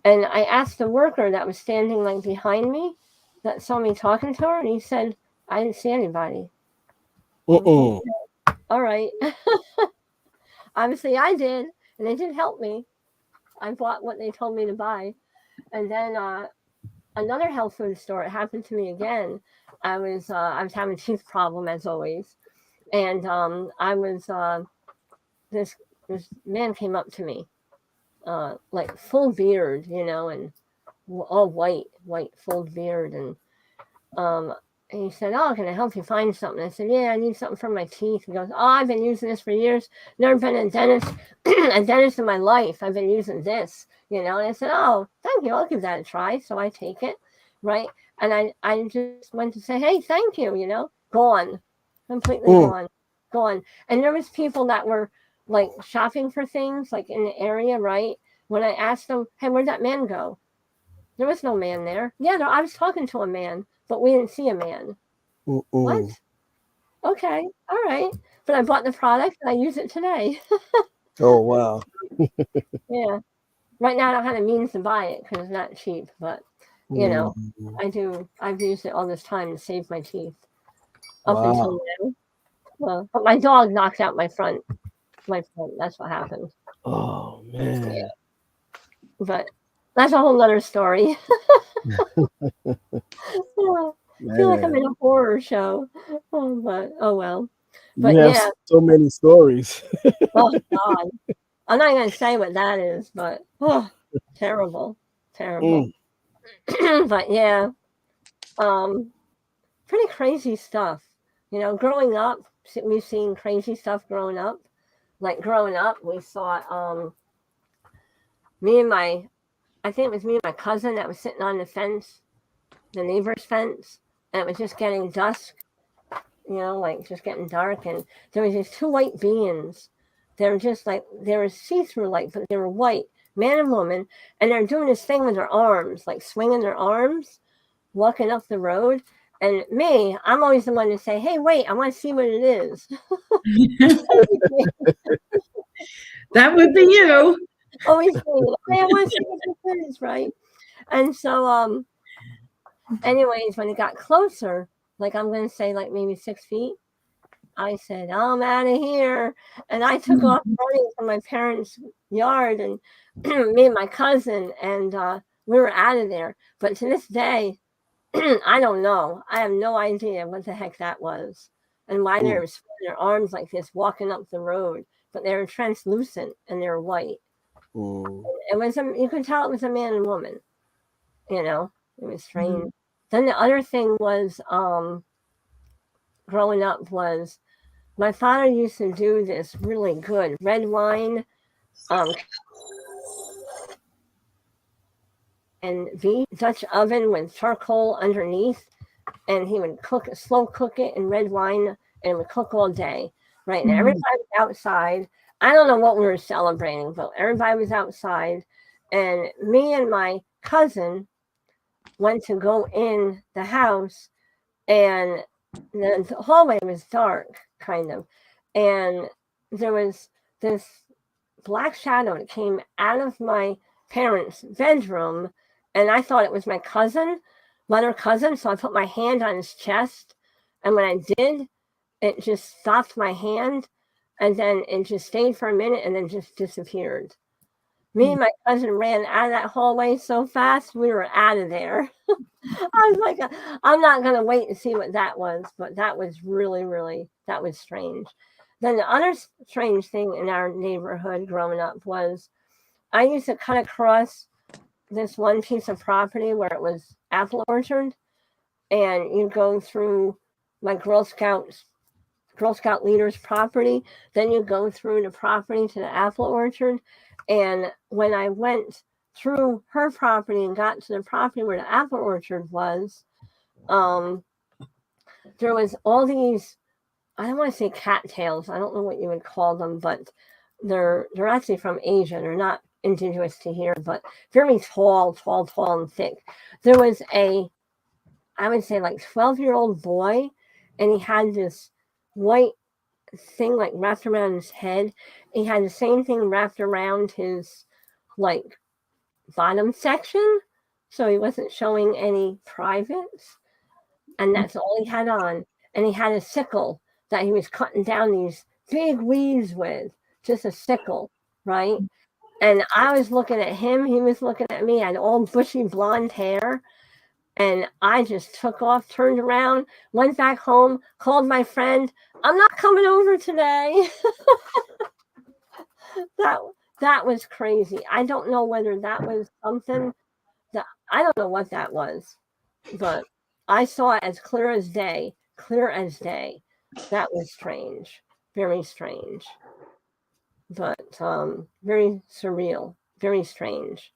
and I asked the worker that was standing like behind me that saw me talking to her, and he said, "I didn't see anybody." All right. Obviously I did, and they did help me. I bought what they told me to buy. And then another health food store, it happened to me again. I was having a teeth problem as always. And this man came up to me, like full beard, you know, and all white full beard, and he said, "Oh, can I help you find something?" I said, "Yeah, I need something for my teeth." He goes, "Oh, I've been using this for years. Never been a dentist, in my life. I've been using this, you know." And I said, "Oh, thank you. I'll give that a try." So I take it, right? And I just went to say, "Hey, thank you," you know. Gone, completely gone. And there was people that were like shopping for things, like in the area, right? When I asked them, "Hey, where'd that man go?" There was no man there. Yeah, I was talking to a man, but we didn't see a man. What? Okay, all right. But I bought the product and I use it today. Oh, wow. Yeah. Right now I don't have the means to buy it because it's not cheap, but you know, I do. I've used it all this time to save my teeth. Up until now. Well, but my dog knocked out my front. That's what happened. Oh, man. Yeah. But that's a whole other story. I feel like I'm in a horror show. But oh well. But you have so many stories. Oh God. I'm not gonna say what that is, but terrible. But yeah. Pretty crazy stuff. You know, growing up, we've seen crazy stuff growing up. Like growing up, we saw me and my I think it was me and my cousin that was sitting on the fence, the neighbor's fence, and it was just getting dusk, like just getting dark, and there was these two white beings. They were just like, they were see-through light, but they were white, man and woman, and they're doing this thing with their arms, like swinging their arms, walking up the road. And me, I'm always the one to say, hey, wait, I want to see what it is. That would be you. Always saying, hey, I want to see what this is, right? And so, anyways, when it got closer, like I'm going to say like maybe 6 feet, I said, I'm out of here. And I took off running from my parents' yard, and me and my cousin, and we were out of there. But to this day, I don't know. I have no idea what the heck that was and why they were swinging their arms like this walking up the road. But they were translucent and they were white. It was you could tell it was a man and woman. It was strange. Then the other thing was, growing up, was my father used to do this really good red wine, and the Dutch oven with charcoal underneath, and he would slow cook it in red wine, and it would cook all day. Right now, everybody was outside. I don't know what we were celebrating, but everybody was outside, and me and my cousin went to go in the house, and the hallway was dark, kind of, and there was this black shadow that came out of my parents' bedroom, and I thought it was my mother cousin, so I put my hand on his chest, and when I did, it just stopped my hand, and then it just stayed for a minute and then just disappeared. Me and my cousin ran out of that hallway so fast, we were out of there. I was like, I'm not going to wait and see what that was, but that was really, really, that was strange. Then the other strange thing in our neighborhood growing up was I used to cut across this one piece of property where it was apple orchard, and you go through my Girl Scout leader's property, then you go through the property to the apple orchard. And when I went through her property and got to the property where the apple orchard was, there was all these, I don't want to say cattails, I don't know what you would call them, but they're actually from Asia. They're not indigenous to here, but very tall and thick. There was I would say like 12-year-old boy, and he had this white thing like wrapped around his head. He had the same thing wrapped around his like bottom section, so he wasn't showing any privates, and that's all he had on. And he had a sickle that he was cutting down these big weeds with, just a sickle, right? And I was looking at him, he was looking at me. I had all bushy blonde hair. And I just took off, turned around, went back home, called my friend. I'm not coming over today. That was crazy. I don't know whether that was something that, I don't know what that was, but I saw it as clear as day. That was strange, very strange, but very surreal, very strange.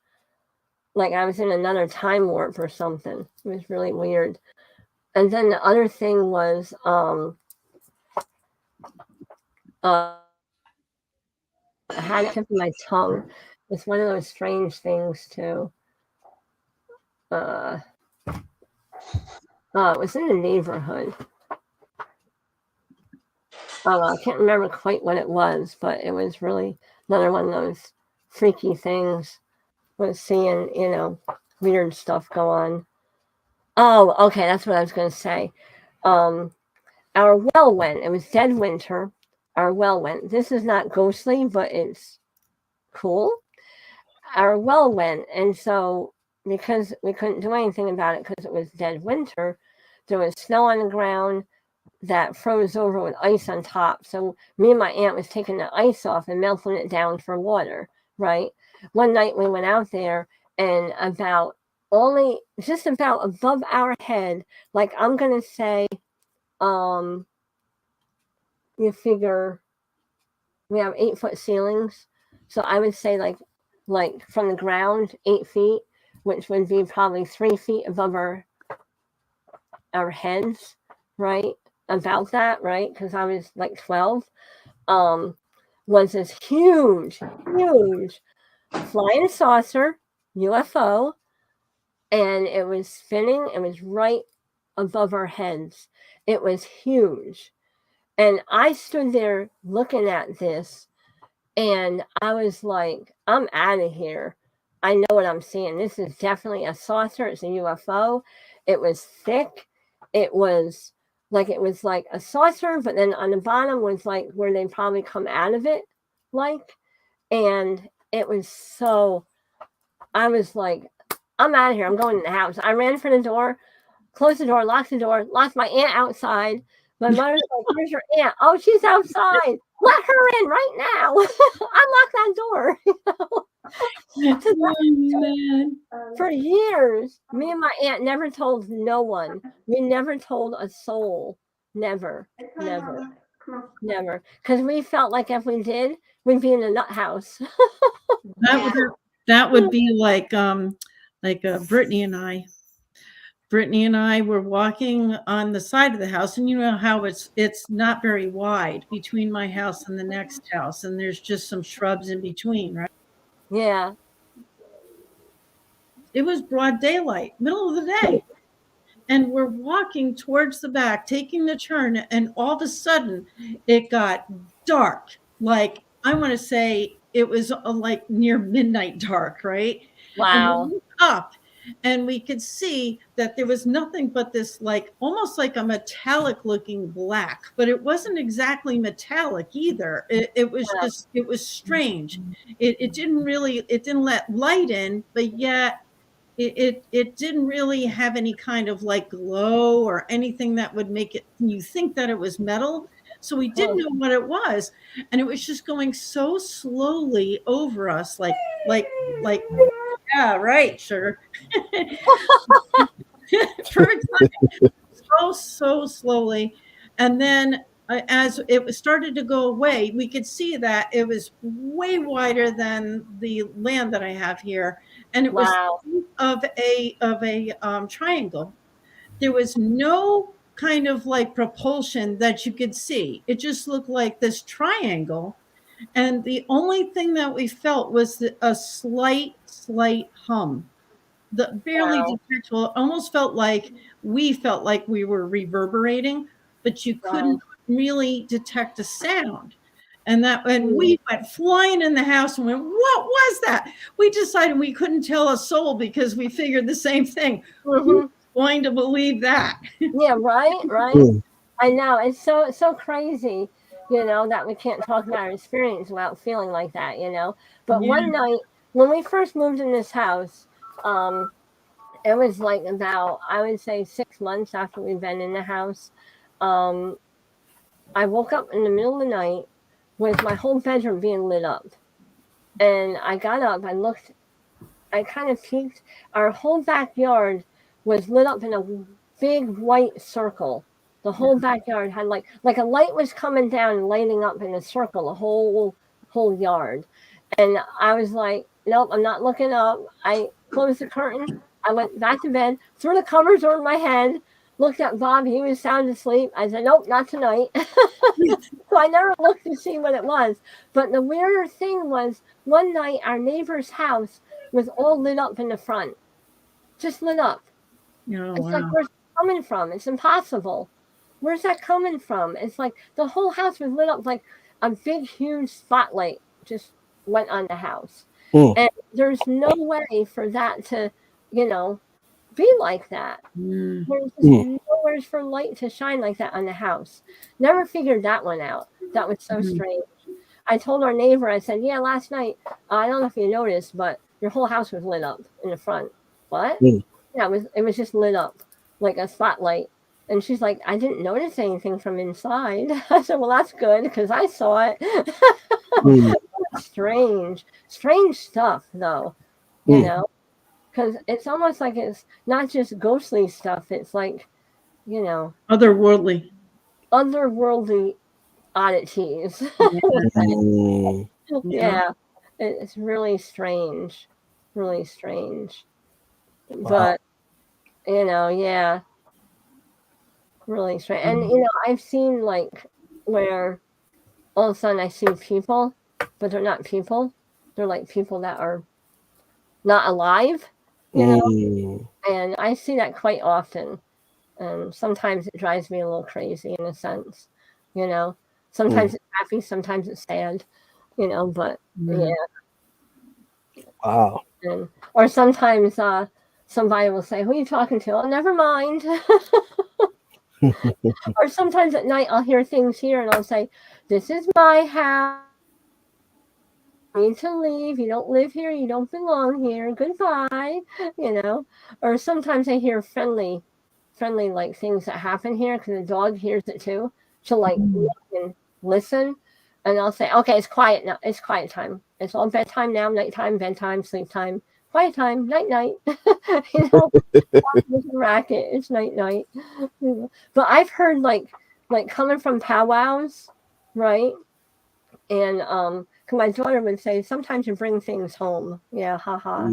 Like I was in another time warp or something. It was really weird. And then the other thing was I had it tip of my tongue. It's one of those strange things too. It was in the neighborhood. I can't remember quite what it was, but it was really another one of those freaky things. Was seeing, weird stuff go on. Oh, okay, that's what I was going to say. Our well went. It was dead winter. Our well went. This is not ghostly, but it's cool. Our well went, and so because we couldn't do anything about it because it was dead winter, there was snow on the ground that froze over with ice on top. So me and my aunt was taking the ice off and melting it down for water, right? One night we went out there, and just about above our head, like I'm going to say, you figure we have 8-foot ceilings. So I would say like like from the ground, 8 feet, which would be probably 3 feet above our heads, right? About that, right? Because I was like 12. Was this huge flying saucer UFO, and it was spinning. It was right above our heads. It was huge. And I stood there looking at this, and I was like, I'm out of here. I know what I'm seeing. This is definitely a saucer. It's a UFO. It was thick. It was like a saucer, but then on the bottom was like where they probably come out of it, like. And it was so, I was like, I'm out of here. I'm going in the house. I ran for the door, closed the door, locked my aunt outside. My mother's like, where's your aunt? Oh, she's outside. Let her in right now. Unlock that door. For years, me and my aunt never told no one. We never told a soul. Never. Because we felt like if we did, we'd be in a nut house. That would be like Brittany and I. Brittany and I were walking on the side of the house, and you know how it's not very wide between my house and the next house, and there's just some shrubs in between, right? Yeah. It was broad daylight, middle of the day. And we're walking towards the back, taking the turn, and all of a sudden it got dark. Like, I want to say it was like near midnight dark, right? Wow. And we looked up and we could see that there was nothing but this, like, almost like a metallic looking black, but it wasn't exactly metallic either. It was just, it was strange. It didn't let light in, but yet it didn't really have any kind of like glow or anything that would make it you think that it was metal. So we didn't know what it was, and it was just going so slowly over us, like yeah, right, sugar. Perfect timing. So slowly, and then as it started to go away, we could see that it was way wider than the land that I have here, and it was of a triangle. There was no kind of like propulsion that you could see. It just looked like this triangle, and the only thing that we felt was a slight hum. The barely detectable, almost felt like we were reverberating, but you couldn't really detect a sound. And we went flying in the house and went, what was that? We decided we couldn't tell a soul because we figured the same thing. Who's going to believe that? Yeah, right. I know. It's so crazy, that we can't talk about our experience without feeling like that, But one night when we first moved in this house, it was like about, I would say, 6 months after we've been in the house. I woke up in the middle of the night with my whole bedroom being lit up. And I got up, I kind of peeked. Our whole backyard was lit up in a big white circle. The whole backyard had like a light was coming down and lighting up in a circle, the whole yard. And I was like, nope, I'm not looking up. I closed the curtain. I went back to bed, threw the covers over my head, looked at Bob. He was sound asleep. I said, nope, not tonight. So I never looked to see what it was. But the weirder thing was, one night our neighbor's house was all lit up in the front. Just lit up. Oh, it's like, where's it coming from? It's impossible. Where's that coming from? It's like the whole house was lit up, like a big, huge spotlight just went on the house. And there's no way for that to, be like that. There's just nowhere for light to shine like that on the house. Never figured that one out. That was so strange. I told our neighbor, I said, yeah, last night, I don't know if you noticed, but your whole house was lit up in the front. What? Yeah, it was just lit up like a spotlight. And she's like, I didn't notice anything from inside. I said, well, that's good because I saw it. Strange stuff, though, because it's almost like it's not just ghostly stuff. It's like, otherworldly oddities. Yeah. It's really strange. Really strange. Wow. But, yeah, really strange. And, I've seen like where all of a sudden I see people, but they're not people. They're like people that are not alive, and I see that quite often. And sometimes it drives me a little crazy in a sense, you know. Sometimes it's happy, sometimes it's sad, but yeah. Wow. Or sometimes somebody will say, "Who are you talking to?" Oh, never mind. Or sometimes at night I'll hear things here and I'll say, "This is my house. You need to leave. You don't live here. You don't belong here. Goodbye." Or sometimes I hear friendly like things that happen here because the dog hears it too. She'll like look and listen, and I'll say, "Okay, it's quiet now. It's quiet time. It's all bedtime now. Nighttime, bedtime, sleep time, quiet time, night night." It's a racket. It's night night. But I've heard like coming from powwows, right? And 'cause my daughter would say sometimes you bring things home. Yeah, haha.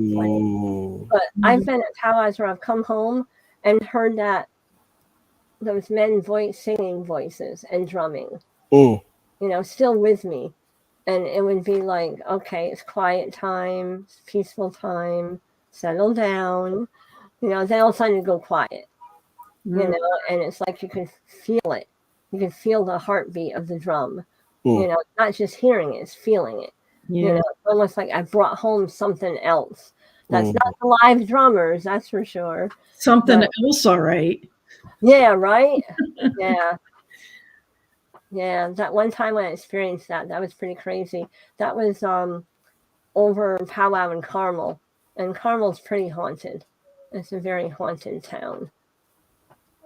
But I've been at powwows where I've come home and heard that those men singing voices and drumming, still with me. And it would be like, okay, it's quiet time, it's peaceful time, settle down. Then all of a sudden you go quiet, and it's like you can feel it. You can feel the heartbeat of the drum. Not just hearing it, it's feeling it. Yeah. It's almost like I brought home something else. That's not the live drummers, that's for sure. Something else, all right. Yeah, right? Yeah. Yeah, that one time I experienced that was pretty crazy. That was over Powwow in Carmel. And Carmel's pretty haunted. It's a very haunted town.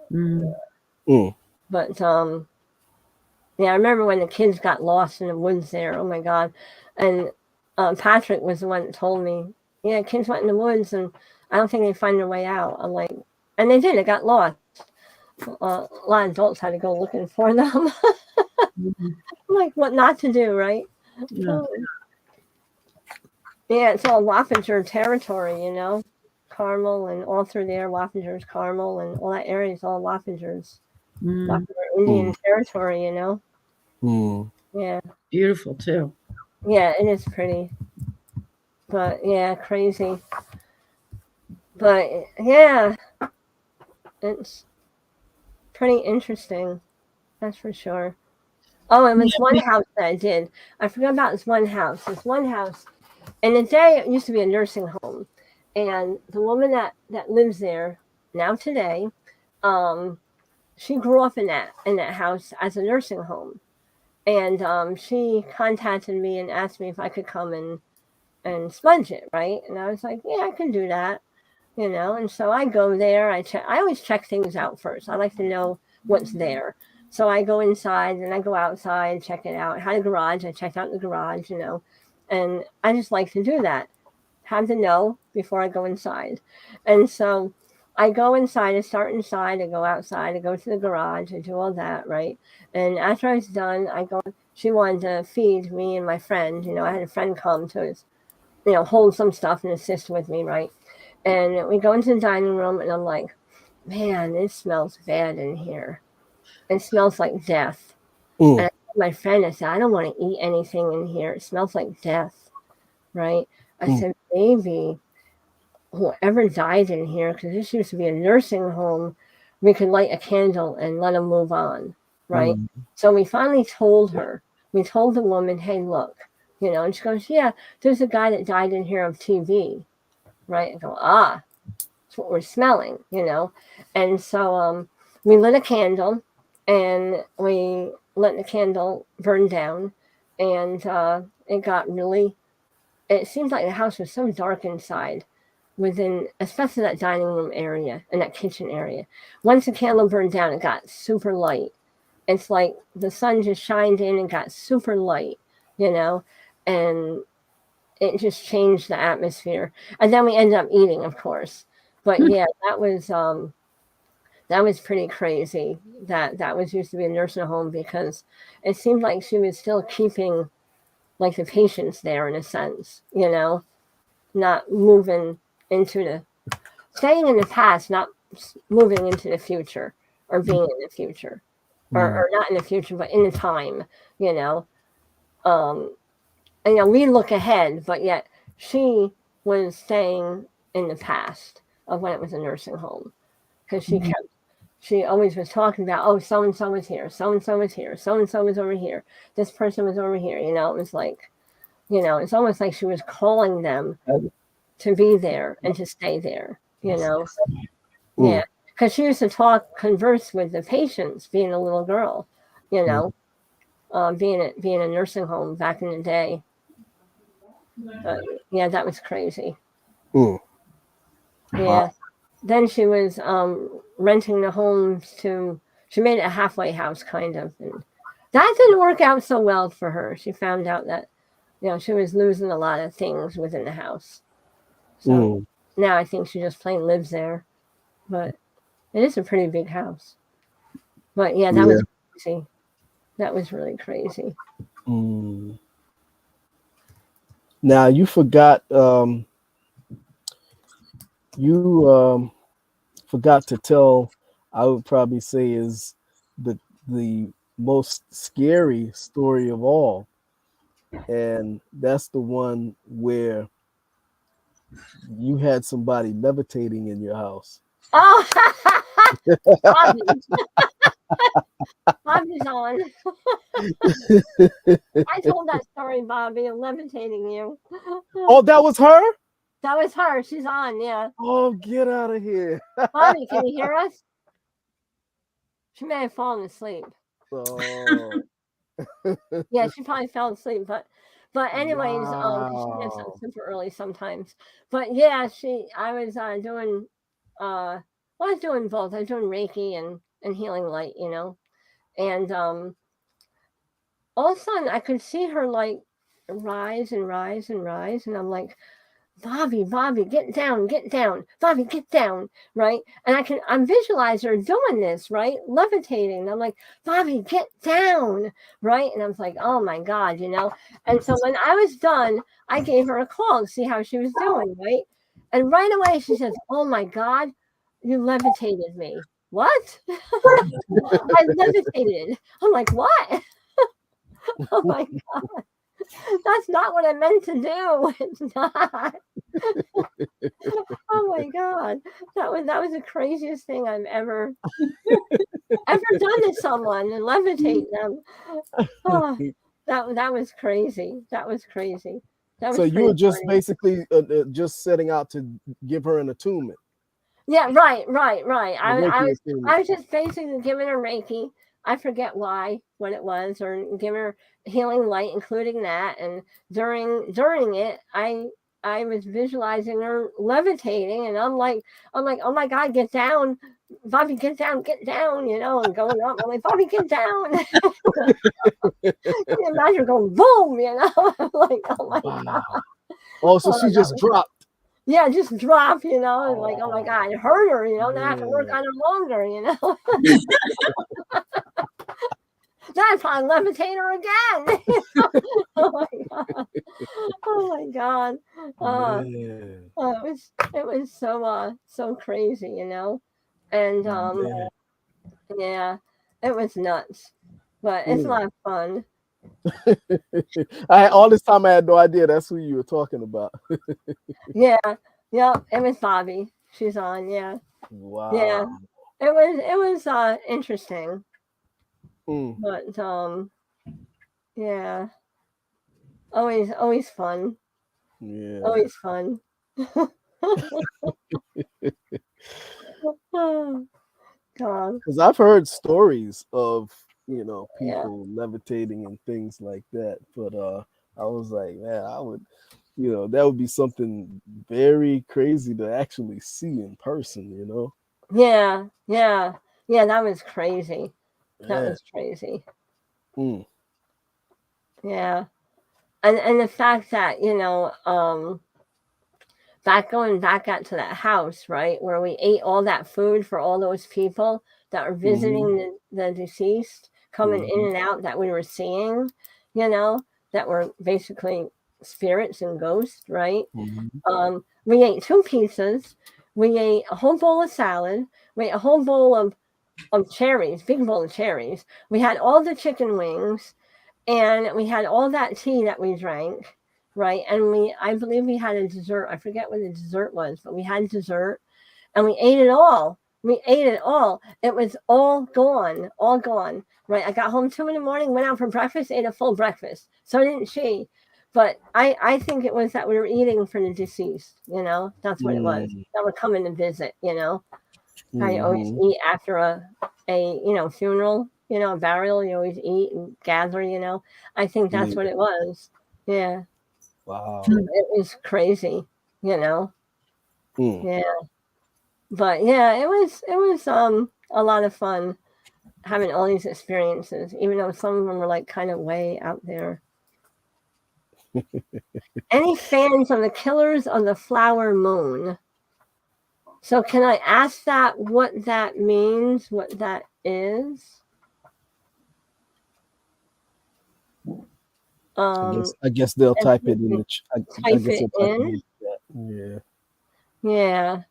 But yeah, I remember when the kids got lost in the woods there. Oh my God. And Patrick was the one that told me, yeah, kids went in the woods and I don't think they find their way out. I'm like, and they did, they got lost. A lot of adults had to go looking for them. Like what not to do, right? Yeah. Yeah, it's all Wappinger territory, Carmel and all through there, Wappingers, Carmel, and all that area is all Wappingers. Wappinger Indian territory, Yeah. Beautiful too. Yeah, it is pretty. But yeah, crazy. But yeah, it's pretty interesting. That's for sure. Oh, and this one house that I did. I forgot about this one house. This one house, in the day, it used to be a nursing home. And the woman that lives there now today, she grew up in that house as a nursing home. And she contacted me and asked me if I could come and sponge it, right? And I was like, yeah, I can do that. And so I go there. I always check things out first. I like to know what's there. So I go inside and I go outside, check it out. I had a garage. I checked out the garage, and I just like to do that. Have to know before I go inside. And so I go inside, I start inside, I go outside, I go to the garage, I do all that, right? And after I was done, she wanted to feed me and my friend. I had a friend come to, hold some stuff and assist with me, right? And we go into the dining room, and I'm like, man, it smells bad in here. It smells like death. And I told my friend, I said, I don't want to eat anything in here. It smells like death, right? I said, maybe whoever died in here, because this used to be a nursing home, we could light a candle and let them move on, right? So we finally told her. We told the woman, hey, look, and she goes, yeah, there's a guy that died in here of TB. Right? I go, that's what we're smelling, And so we lit a candle and we let the candle burn down, and it seemed like the house was so dark inside, especially that dining room area and that kitchen area. Once the candle burned down, it got super light. It's like the sun just shined in and got super light, and it just changed the atmosphere. And then we ended up eating, of course. But yeah, that was pretty crazy. That was used to be a nursing home, because it seemed like she was still keeping like the patients there in a sense, you know, not moving into the, staying in the past, not moving into the future or being in the future or not in the future, but in the time, you know. And, you know, we look ahead, but yet she was staying in the past of when it was a nursing home because she always was talking about, oh, so and so was here, so and so was here, so and so was over here, this person was over here. You know, it was like, you know, it's almost like she was calling them to be there and to stay there. You know, yeah, because she used to converse with the patients, being a little girl. You know, being a nursing home back in the day. But yeah, that was crazy. Yeah. Then she was renting the homes she made it a halfway house kind of. And that didn't work out so well for her. She found out that, you know, she was losing a lot of things within the house. So now I think she just plain lives there. But it is a pretty big house. But yeah, that was crazy. That was really crazy. Now you forgot forgot to tell, I would probably say is the most scary story of all. And that's the one where you had somebody levitating in your house. Oh, Bobby's on. I told that story, Bobby, of levitating you. Oh, that was her? That was her. She's on, yeah. Oh, get out of here. Bobby, can you hear us? She may have fallen asleep. Oh. Yeah, she probably fell asleep, but anyways, she gets up super early sometimes. But yeah, I was doing I was doing both. I was doing Reiki and healing light, you know. And all of a sudden I could see her like rise and rise and rise, and I'm like, Bobby, get down, Bobby, get down, right? And I'm visualizing her doing this, right? Levitating. I'm like, Bobby, get down, right? And I was like, oh my God, you know? And so when I was done, I gave her a call to see how she was doing, right? And right away she says, oh my God, you levitated me. What? I levitated. I'm like, what? Oh my God. That's not what I meant to do. It's not. Oh my God. That was the craziest thing I've ever done to someone, and levitate them. Oh, that was crazy. That was crazy. That was so you were just funny. basically just setting out to give her an attunement. Yeah, right. I was just basically giving her Reiki. I forget what it was, or giving her healing light, including that. And during it, I was visualizing her levitating, and I'm like, oh my God, get down, Bobby, get down, you know, and going up. I'm like, Bobby, get down. Can you imagine going boom, you know? I'm like, oh my God. Oh, so she just dropped. Yeah, just drop, you know, and like, oh my God, it hurt her, you know, now I have to work on her longer, you know. Then I probably levitate her again. Oh my God. Oh my God. It was so crazy, you know. And yeah, it was nuts. But it's a lot of fun. All this time I had no idea that's who you were talking about. Yeah, it was Bobby. She's on, yeah. Wow. Yeah. It was interesting. But yeah. Always fun. Yeah. Always fun. Oh, God. Because I've heard stories of, you know, people levitating and things like that. But I was like, man, I would, you know, that would be something very crazy to actually see in person, you know? Yeah, that was crazy. That was crazy. Yeah. And the fact that, you know, going back out to that house, right, where we ate all that food for all those people that were visiting the deceased, coming in and out, that we were seeing, you know, that were basically spirits and ghosts, right? Mm-hmm. We ate 2 pizzas. We ate a whole bowl of salad. We ate a whole bowl of cherries, big bowl of cherries. We had all the chicken wings, and we had all that tea that we drank, right? And I believe we had a dessert. I forget what the dessert was, but we had dessert, and we ate it all. We ate it all. It was all gone, right? I got home 2 in the morning, went out for breakfast, ate a full breakfast. So didn't she. But I think it was that we were eating for the deceased, you know? That's what it was. That were coming to visit, you know? How you always eat after a funeral, you know, a burial, you always eat and gather, you know? I think that's what it was. Yeah. Wow. It was crazy, you know? Yeah. But yeah, it was a lot of fun having all these experiences, even though some of them were like kind of way out there. Any fans of the Killers of the Flower Moon? So can I ask that what that means, what that is? I guess they'll type it in the I guess it they'll type in. it in the chat. Yeah. Yeah.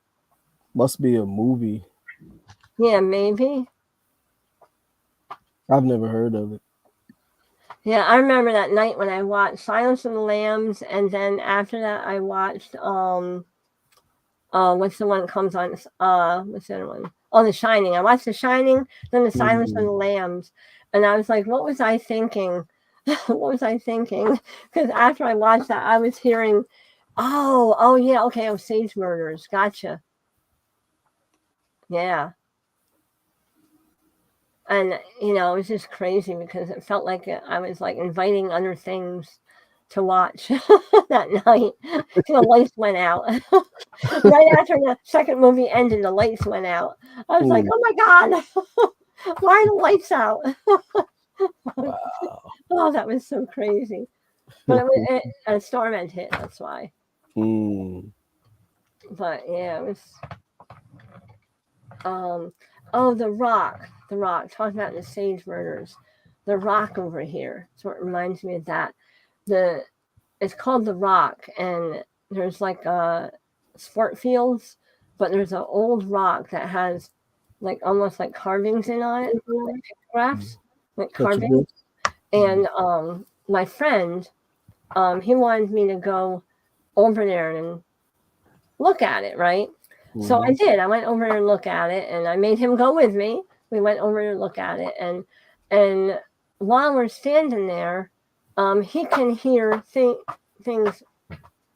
Must be a movie. Yeah, maybe. I've never heard of it. Yeah, I remember that night when I watched Silence of the Lambs, and then after that I watched what's the one that comes on what's the other one? Oh, The Shining. I watched The Shining, then The Silence of the Lambs, and I was like, what was I thinking? What was I thinking? Because after I watched that, I was hearing, oh yeah, okay, Sage Murders, gotcha. Yeah. And, you know, it was just crazy because it felt like I was like inviting other things to watch that night. The lights went out. Right after the second movie ended, the lights went out. I was like, oh my God, why are the lights out? Wow. Oh, that was so crazy. But a storm had hit, that's why. But yeah, it was. The Rock. The Rock. Talking about the Sage Murders. The Rock over here. So it reminds me of that. It's called The Rock, and there's like sport fields, but there's an old rock that has like almost like carvings in on it, like pictographs, like carvings. And my friend, he wanted me to go over there and look at it, right? So I did. I went over there and look at it, and I made him go with me. We went over there and look at it, and while we're standing there, he can hear things,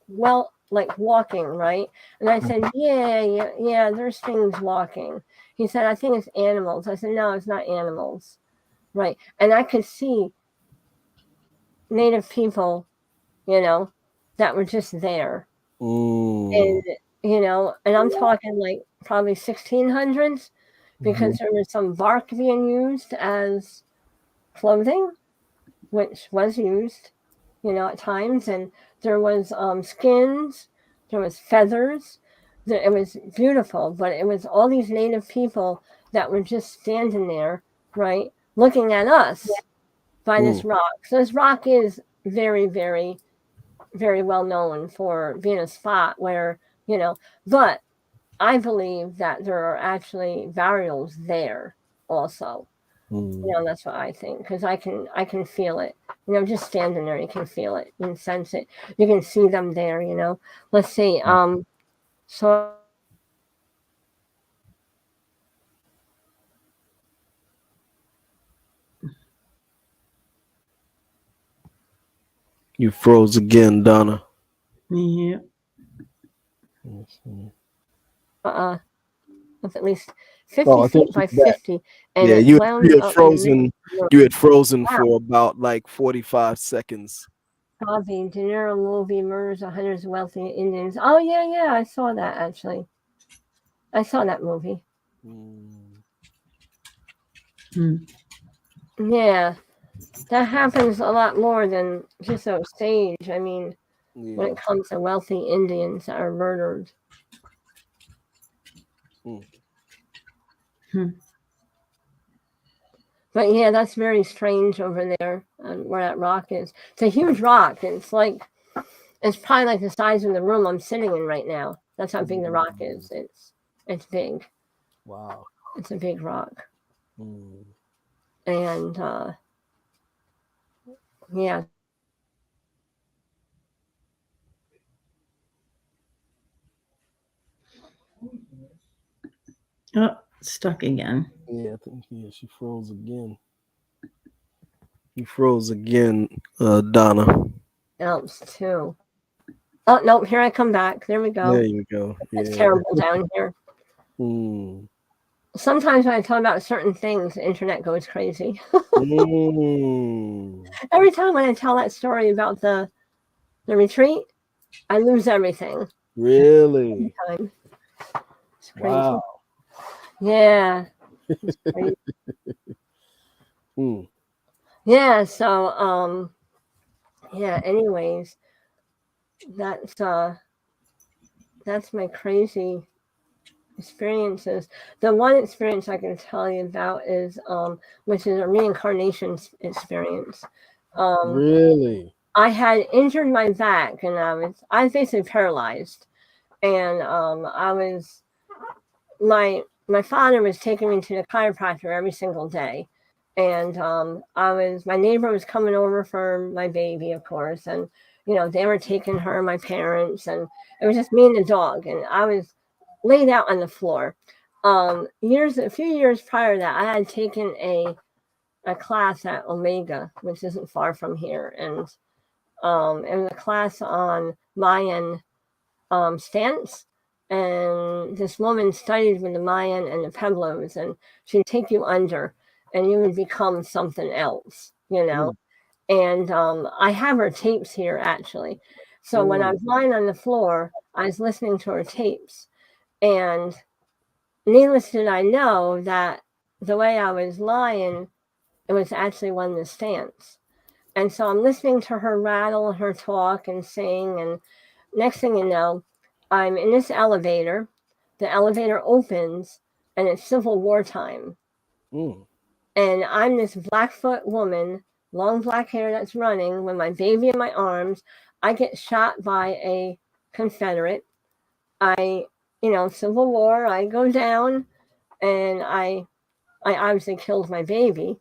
well, like walking, right? And I said, yeah, there's things walking. He said, I think it's animals. I said, no, it's not animals, right? And I could see Native people, you know, that were just there. And, you know, and I'm talking like probably 1600s, because there was some bark being used as clothing, which was used, you know, at times. And there was skins, there was feathers. It was beautiful, but it was all these Native people that were just standing there, right, looking at us by this rock. So this rock is very, very, very well known for being a spot where, you know, but I believe that there are actually burials there also. You know, that's what I think, because I can feel it. You know, just standing there, you can feel it, you can sense it, you can see them there. You know, let's see. So You froze again, Donna. Yeah. it's at least 50 feet by 50, and yeah, it you wound had up frozen. You had frozen Wow. for about like 45 seconds. Cosby, De Niro movie murders of hundreds of wealthy Indians. Oh yeah, I saw that actually. I saw that movie. Yeah, that happens a lot more than just Osage. I mean, when it comes to wealthy Indians that are murdered. But yeah, that's very strange over there where that rock is. It's a huge rock. It's probably like the size of the room I'm sitting in right now. That's how big the rock is. It's big. Wow. It's a big rock. Mm. And yeah. Oh, stuck again. Yeah, I think she froze again. You froze again, Donna. Helps too. Oh nope, here I come back. There we go. There you go. It's Yeah. terrible down here. Mm. Sometimes when I talk about certain things, the internet goes crazy. Mm. Every time when I tell that story about the retreat, I lose everything. Really? Every time. It's crazy. Wow. Yeah. It's crazy. Mm. Yeah, so yeah, anyways, that's my crazy experiences. The one experience I can tell you about is which is a reincarnation experience. Really? I had injured my back and I was basically paralyzed. And my father was taking me to the chiropractor every single day. And my neighbor was coming over for my baby, of course, and they were taking her, my parents, and it was just me and the dog, and I was laid out on the floor. A few years prior to that, I had taken a class at Omega, which isn't far from here, and it was a class on Mayan stance. And this woman studied with the Mayan and the Pueblos, and she'd take you under, and you would become something else, And I have her tapes here, actually. So when I was lying on the floor, I was listening to her tapes. And needless to I know that the way I was lying, it was actually one of the stance. And so I'm listening to her rattle, her talk and sing. And next thing you know, I'm in this elevator. The elevator opens and it's Civil War time. Mm. And I'm this Blackfoot woman, long black hair that's running with my baby in my arms. I get shot by a Confederate. Civil War, I go down and I obviously killed my baby.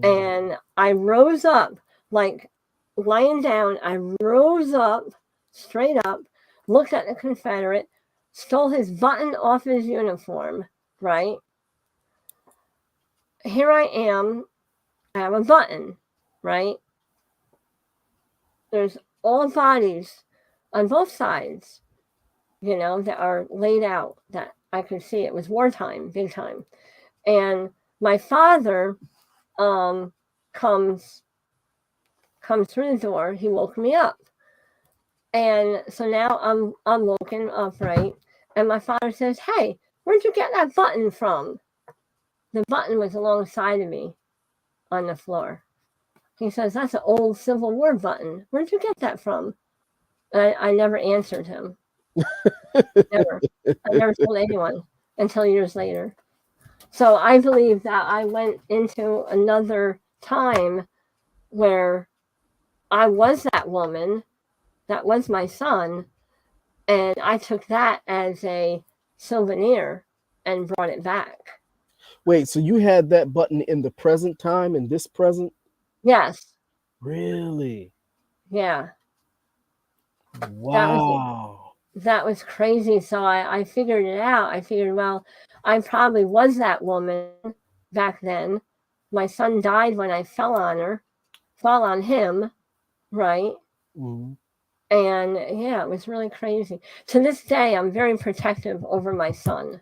And I rose up, like lying down. I rose up, straight up, looked at the Confederate, stole his button off his uniform, right? Here I am. I have a button, right? There's all bodies on both sides, that are laid out that I could see. It was wartime, big time. And my father comes through the door. He woke me up. And so now I'm woken up, right? And my father says, "Hey, where'd you get that button from?" The button was alongside of me on the floor. He says, "That's an old Civil War button. Where'd you get that from?" And I never answered him. Never. I never told anyone until years later. So I believe that I went into another time where I was that woman, that was my son, and I took that as a souvenir and brought it back. Wait, so you had that button in the present time, in this present? Yes. Really? Yeah. Wow. That was crazy. So I figured it out. I figured, well, I probably was that woman back then. My son died when I fell on him, right? Mm-hmm. And yeah, it was really crazy. To this day, I'm very protective over my son.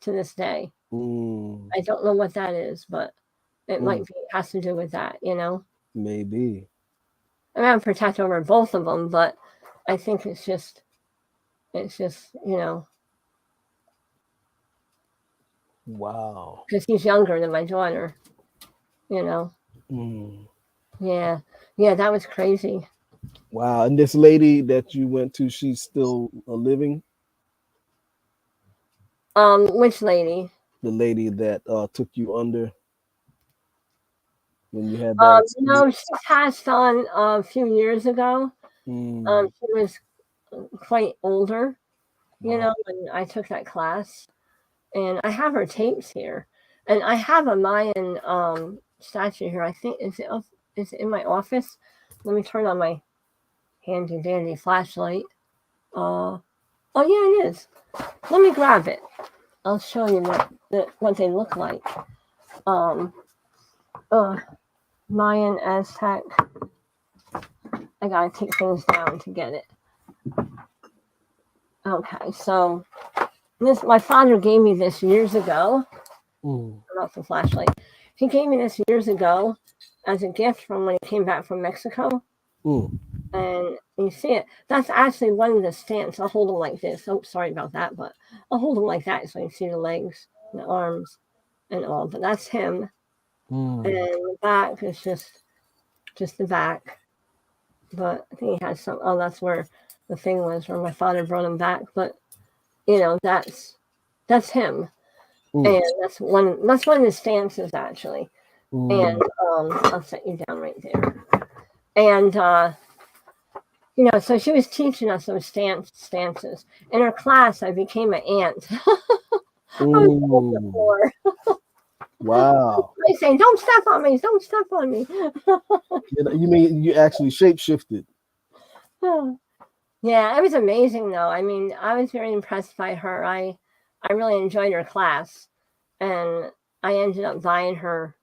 To this day. Mm. I don't know what that is, but it might be, has to do with that, Maybe. I mean, I'm protective over both of them, but I think it's just, Wow. because he's younger than my daughter, Mm. Yeah, that was crazy. Wow. And this lady that you went to, she's still living? Which lady? The lady that took you under? when you had that experience? She passed on a few years ago. Mm. She was quite older, Wow. when I took that class. And I have her tapes here. And I have a Mayan statue here. I think is it in my office? Let me turn on my handy dandy flashlight. Oh yeah, it is. Let me grab it. I'll show you what they look like. Mayan, Aztec. I gotta take things down to get it. Okay, so my father gave me this years ago. Not the flashlight. He gave me this years ago as a gift from when he came back from Mexico. And you see it. That's actually one of the stamps. I'll hold them like this. Oh, sorry about that, but I'll hold them like that so you see the legs, and the arms, and all. But that's him. And the back is just the back. But I think he has some. Oh, that's where the thing was, where my father brought him back. But that's him. And that's one of the stances actually. And I'll set you down right there. And so she was teaching us those stances. In her class, I became an ant. I was before. Wow. They say, "Don't step on me! Don't step on me!" You mean you actually shapeshifted? Yeah, it was amazing though. I mean, I was very impressed by her. I really enjoyed her class, and I ended up buying her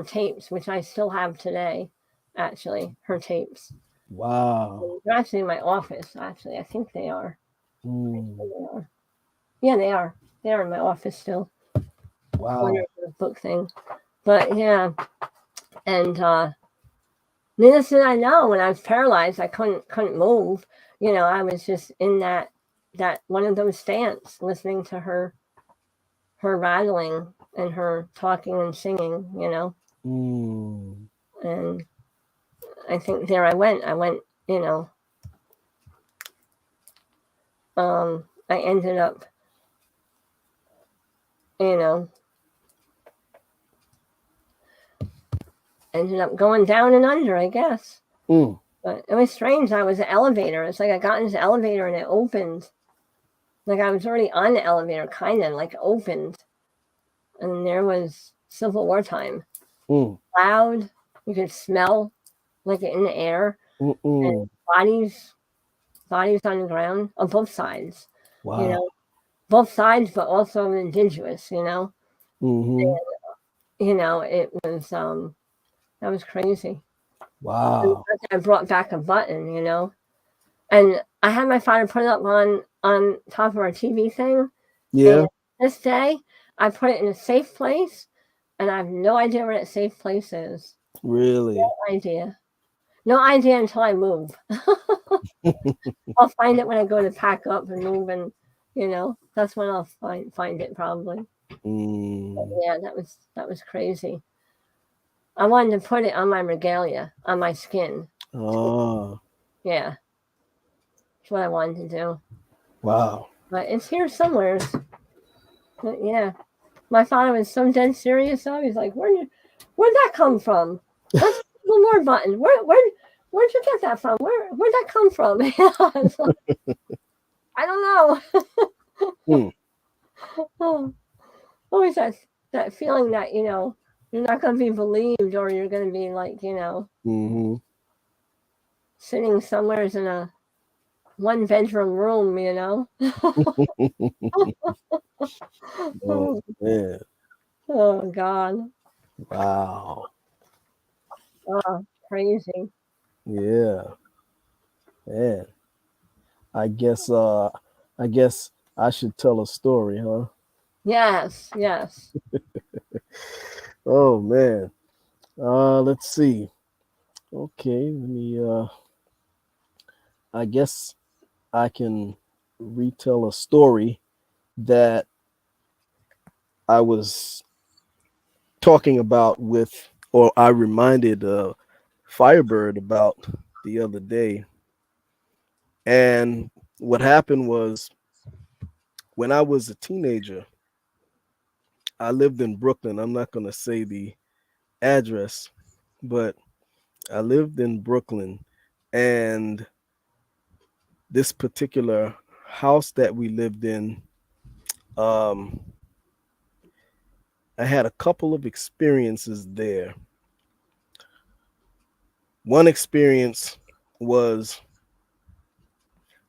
tapes, which I still have today. Actually, her tapes. Wow. They're actually in my office. Actually, I think they are. Mm. Yeah, they are. They are in my office still. Wow. Under the book thing. But yeah, and needless did I know, when I was paralyzed, I couldn't move. I was just in that one of those stance, listening to her rattling and her talking and singing. And I think there I went. I ended up, going down and under, I guess. But it was strange. I was an elevator. It's like I got into the elevator and it opened. Like I was already on the elevator, kind of like opened. And there was Civil War time. Loud. You could smell like it in the air. And bodies on the ground on both sides. Wow. Both sides, but also indigenous, And, it was that was crazy. Wow. I brought back a button, and I had my father put it up on top of our TV thing. Yeah. And this day, I put it in a safe place, and I have no idea where that safe place is. Really? No idea until I move. I'll find it when I go to pack up and move, and that's when I'll find it probably. Yeah, that was crazy. I wanted to put it on my regalia, on my skin. Oh. Yeah. That's what I wanted to do. Wow. But it's here somewhere. But yeah. My father was so dead serious though. He's like, where'd that come from? Let's one more button. Where'd you get that from? Where'd that come from? I don't know. Always that feeling that, you're not gonna be believed, or you're gonna be like, sitting somewhere in a 1-bedroom room, Oh man. Oh God. Wow. Oh, crazy. Yeah. Man. I guess I should tell a story, huh? Yes. Oh man. Let's see. Okay, let me I guess I can retell a story that I was talking about or I reminded Firebird about the other day. And what happened was, when I was a teenager, I lived in Brooklyn. I'm not going to say the address, but I lived in Brooklyn, and this particular house that we lived in, um, I had a couple of experiences there. One experience was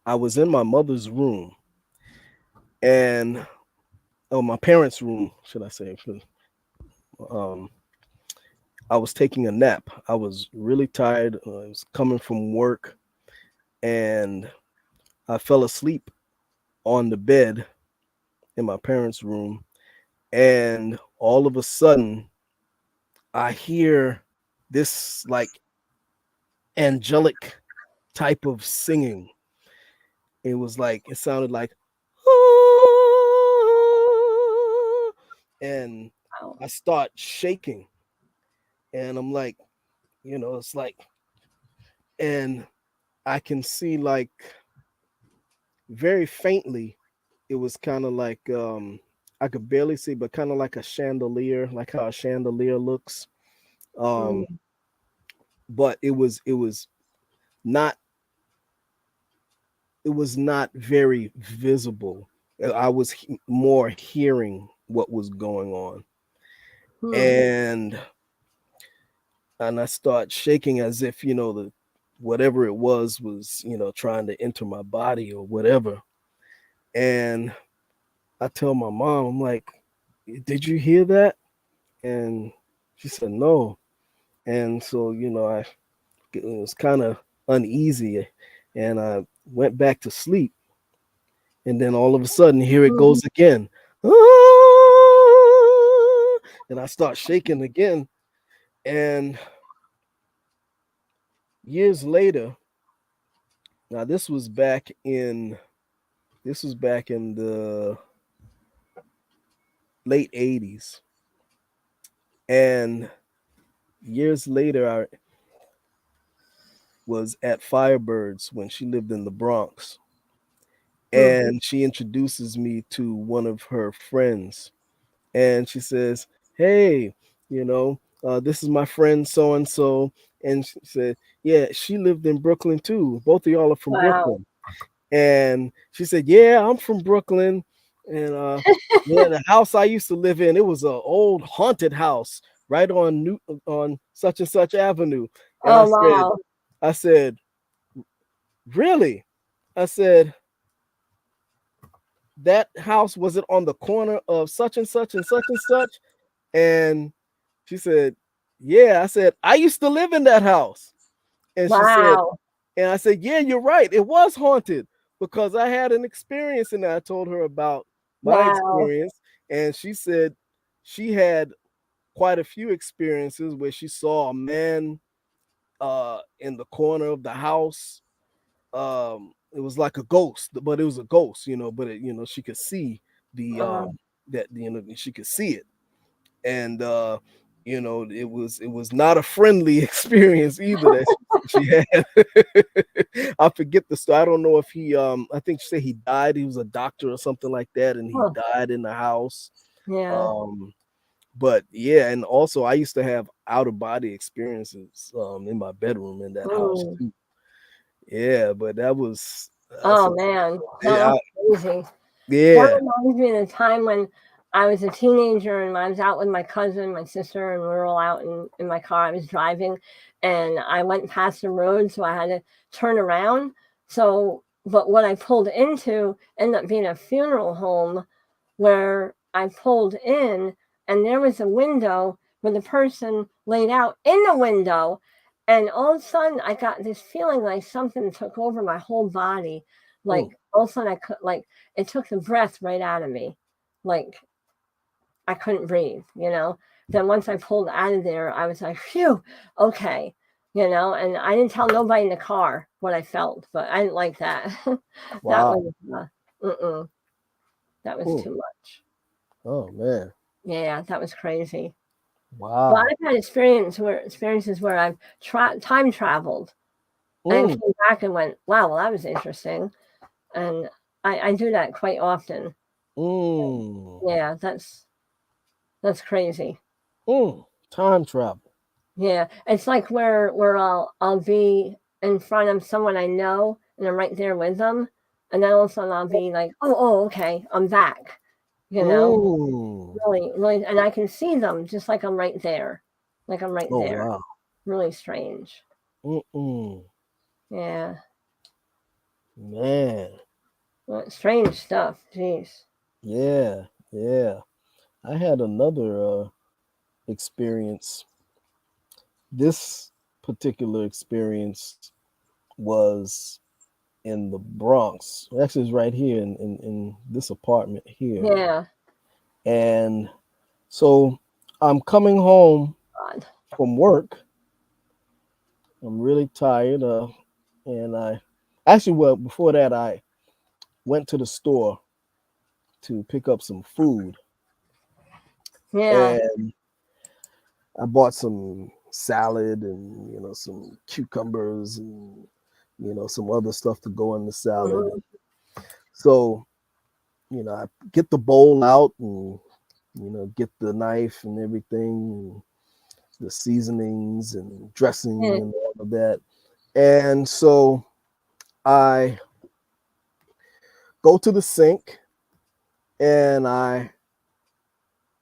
I was in my mother's room, and my parents' room, should I say? Um, I was taking a nap. I was really tired. I was coming from work, and I fell asleep on the bed in my parents' room. And all of a sudden, I hear this like angelic type of singing. It was like, it sounded like, "Ah," and Wow. I start shaking. And I'm like, it's like, and I can see like very faintly, it was kind of like, I could barely see, but kind of like a chandelier, like how a chandelier looks. Um, Mm. but it was not it was not very visible. I was more hearing what was going on, Hmm. and I start shaking as if the whatever it was trying to enter my body or whatever. And I tell my mom, I'm like, "Did you hear that?" And she said, "No." And so I it was kind of uneasy, and I went back to sleep. And then all of a sudden, here it Mhm. goes again. "Ah," and I start shaking again. And years later, now this was back in the late 80s. And years later, I was at Firebirds when she lived in the Bronx. Hmm. And she introduces me to one of her friends. And she says, "Hey, this is my friend so and so." And she said, "Yeah, she lived in Brooklyn too. Both of y'all are from Wow. Brooklyn." And she said, "Yeah, I'm from Brooklyn." And yeah, the house I used to live in, it was an old haunted house right on such and such avenue. And Oh, wow. I said, "Really?" I said, "That house, was it on the corner of such and such and such and such?" And she said, "Yeah." I said, "I used to live in that house." And she said, Wow. and I said, "Yeah, you're right. It was haunted because I had an experience." And I told her about my Wow. experience. And she said she had quite a few experiences where she saw a man in the corner of the house. It was like a ghost, but it was a ghost, but she could see the Uh, that she could see it. And it was not a friendly experience either that she had. I forget the story. I don't know if he I think she said he died. He was a doctor or something like that, and he huh. died in the house. Yeah. um but yeah, and also I used to have out of body experiences in my bedroom in that house Mm. too. Yeah, but that's Oh, a man. No, yeah, that's crazy. That yeah. reminds me of the time when I was a teenager and I was out with my cousin, my sister, and we were all out in my car. I was driving and I went past the road, so I had to turn around. So, but what I pulled into ended up being a funeral home where I pulled in and there was a window where the person laid out in the window. And all of a sudden, I got this feeling like something took over my whole body. Like Mm. all of a sudden, I could like it took the breath right out of me. Like I couldn't breathe. Then once I pulled out of there, I was like, phew, okay. And I didn't tell nobody in the car what I felt, but I didn't like that. That Wow. was, that was Mm. too much. Oh man. Yeah, that was crazy. But Wow. I've had experiences where I've time traveled and Mm. came back and went, wow, well, that was interesting. And I do that quite often. Mm. Yeah, that's crazy. Mm. Time travel. Yeah, it's like where I'll be in front of someone I know, and I'm right there with them, and then all of a sudden I'll be like, oh, okay, I'm back. You know, Mm. really, really, and I can see them just like I'm right there, like I'm right Oh there. wow. Really strange. Mm-mm. Yeah, Man. strange stuff. Jeez. Yeah. Yeah. I had another experience. This particular experience was in the Bronx. Actually, it's right here in this apartment here. Yeah. And so I'm coming home God. from work. I'm really tired. And I actually, well, before that, I went to the store to pick up some food. Yeah. And I bought some salad and, some cucumbers and, some other stuff to go in the salad. Mhm. So, I get the bowl out and, get the knife and everything, and the seasonings and dressing Yeah. and all of that. And so I go to the sink and I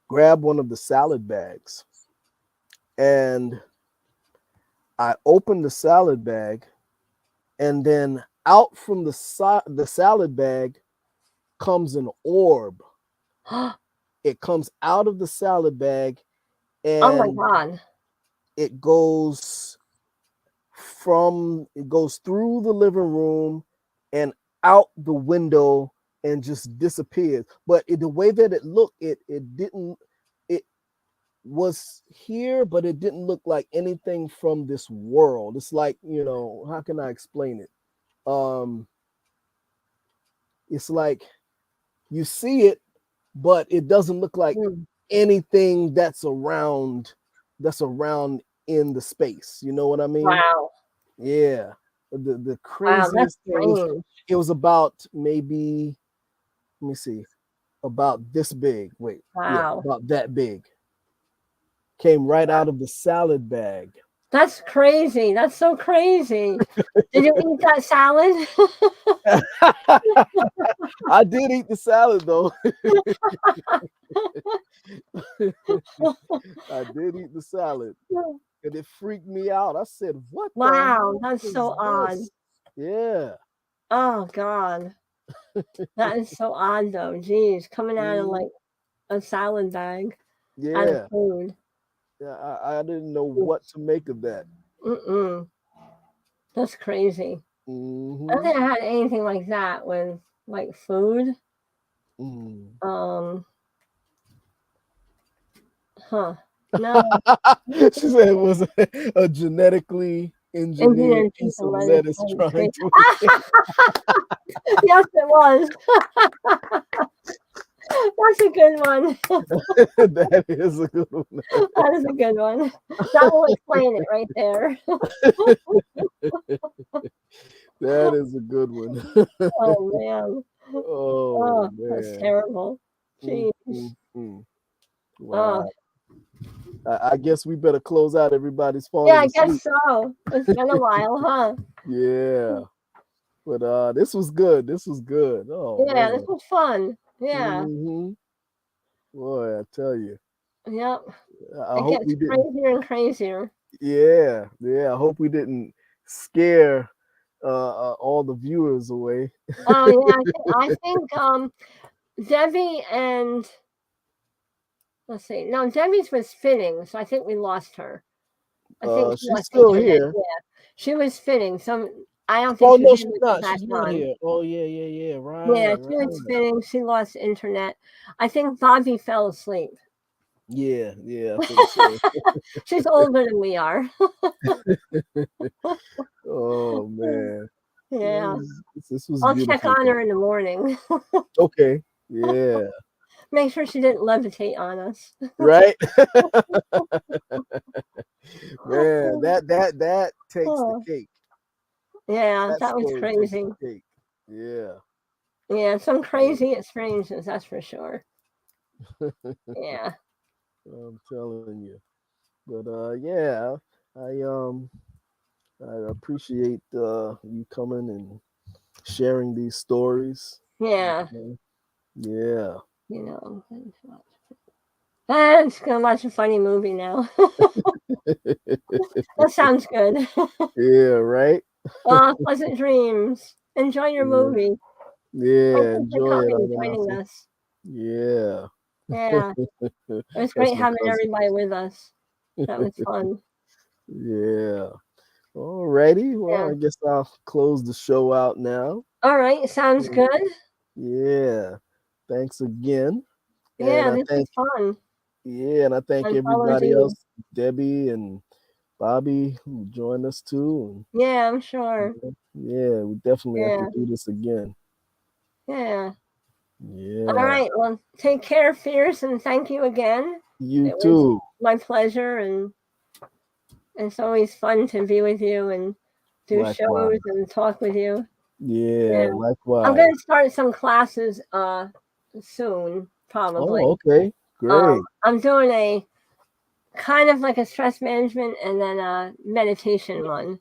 grab one of the salad bags and I open the salad bag, and then out from the salad bag comes an orb. It comes out of the salad bag Oh my and God. it goes through the living room and out the window and just disappears. But the way that it looked, it didn't. It was here, but it didn't look like anything from this world. It's like, how can I explain it? It's like you see it, but it doesn't look like Mm. anything that's around in the space. You know what I mean? Wow. Yeah. The Wow. That's craziest thing is strange. it was about maybe, let me see, about this big. Wait, yeah, Wow. about that big. Came right out of the salad bag. That's crazy. That's so crazy. Did you eat that salad? I did eat the salad though. I did eat the salad. And it freaked me out. I said, "What the Wow, hell that's is so odd. this?" Yeah. Oh God. That is so odd though. Jeez, coming out of Mhm. like a salad bag out of Yeah. food. Yeah. I didn't know what to make of that. Mm-mm. That's crazy. I don't Hmm. think I had anything like that with like food. Mm. Um, huh. No, She said it was a genetically engineered engineered piece people of lettuce lettuce and trying tree. to. Yes, it was. That's a good one. That is a good one. That is a good one. That will explain it right there. That is a good one. Oh man. Oh Oh, that's man. terrible. Mm, Jeez. mm, mm. Oh, Wow. I guess we better close out. Everybody's yeah, falling I guess asleep. so. It's been a while, huh? Yeah. But this was good. This was good. Oh Yeah, this man. was fun. Yeah. Hmm. Boy, I tell you. Yep. I It hope gets we didn't. crazier and crazier. Yeah, yeah. I hope we didn't scare all the viewers away. Oh yeah, I think Debbie and let's see. No, Debbie's was spinning, so I think we lost her. I think she She's lost still internet. here. Yeah. She was spinning. I don't think Oh she was no, she's able to get not. back She's not on. here. Oh yeah, yeah, yeah. Yeah, Right, she was right. spinning. She lost internet. I think Bobby fell asleep. Yeah, yeah. I think so. She's older than we are. Oh man, Yeah. this was I'll check beautiful on though. her in the morning. Okay. Yeah. Make sure she didn't levitate on us. Right. Man, that takes the Oh, cake. yeah, That that was story takes crazy. the cake. Yeah. Yeah, some Yeah. crazy experiences, that's for sure. Yeah. I'm telling you. But yeah, I appreciate you coming and sharing these stories. Yeah, Yeah. you know. I'm just gonna watch a funny movie now. That sounds good. Yeah, right? Pleasant dreams. Enjoy your Yeah. movie. Thank Yeah, you for enjoy it, coming and joining Avanasi. us. Yeah. Yeah, it was That's great my having cousin. everybody with us. That was fun. Yeah. All righty. Well, Yeah. I guess I'll close the show out now. All right, sounds good. Yeah. Thanks again. And Yeah, I this was thank fun. I thank And follows everybody you. else, Debbie and Bobby, who joined us too. Yeah, I'm And sure. yeah, we definitely have to Yeah, do this again. yeah. All Yeah. right, well, take care, Fierce, and thank you again. You It was too. my pleasure, and it's always fun to be with you and do Likewise. shows and talk with you. Yeah, Yeah. I'm likewise. going to start some classes soon, probably. Oh, okay. Great. I'm doing a kind of like a stress management and then a meditation one.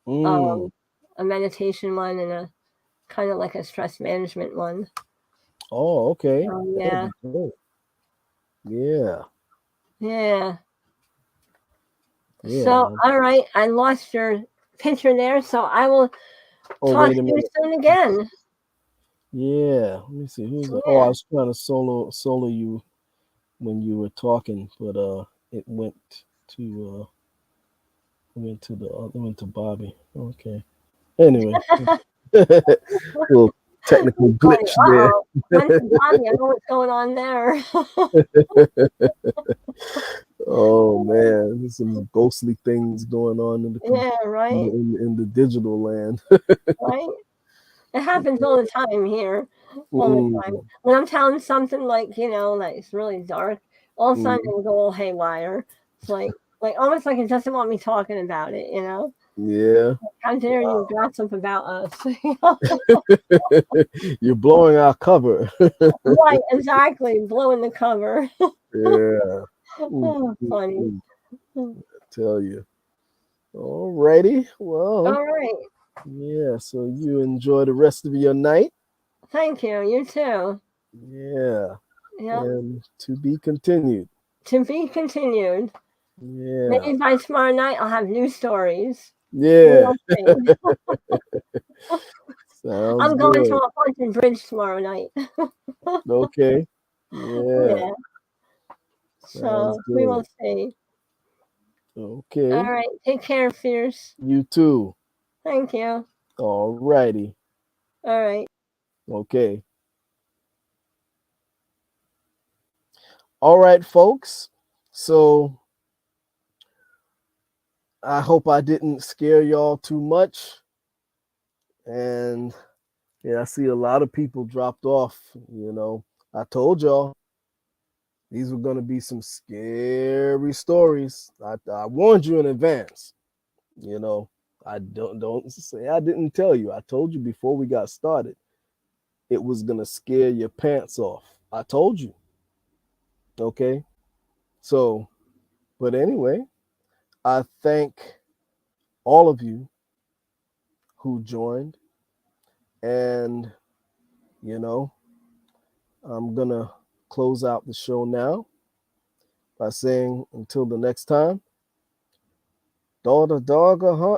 Mm. A meditation one and a kind of like a stress management one. Oh, okay. That'll Yeah, be great. Yeah. yeah. Yeah. So, all right, I lost your picture there, so I will Oh, talk wait to a you minute. soon again. Yeah. Let me see. Who's that? Oh, I Yeah. was trying to solo you when you were talking, but it to went to Bobby. Okay. Anyway. Little technical Funny. glitch there. Uh-oh. Went to Bobby. I know what's going on there. Oh man, there's some ghostly things going on in the Yeah, right, in the digital land. right. It happens all the time here. All the time. Mm, When I'm telling something like, like it's really dark, all of a sudden mm, it will go all haywire. It's like almost like it doesn't want me talking about it. yeah. How dare you gossip about us? You're blowing our cover. Right, exactly. Blowing the cover. Yeah. Mm, Oh, mm, funny. mm, tell you. Alrighty. Well, All right. yeah. So you enjoy the rest of your night. Thank you. You too. Yeah. Yep. And to be continued. To be continued. Yeah. Maybe by tomorrow night I'll have new stories. We Yeah. will see. Sounds I'm going to good. a haunted bridge tomorrow night. Okay. Yeah. Yeah. Sounds So we will good. see. All Okay. right. Take care, Fierce. You too. Thank you. All righty. All right. Okay. All right, folks. So I hope I didn't scare y'all too much. And yeah, I see a lot of people dropped off. I told y'all these were going to be some scary stories. I warned you in advance. You know, I don't say I didn't tell you. I told you before we got started. It was going to scare your pants off. I told you. Okay. So, but anyway, I thank all of you who joined. And, you know, I'm going to close out the show now by saying until the next time, dog, dog, huh?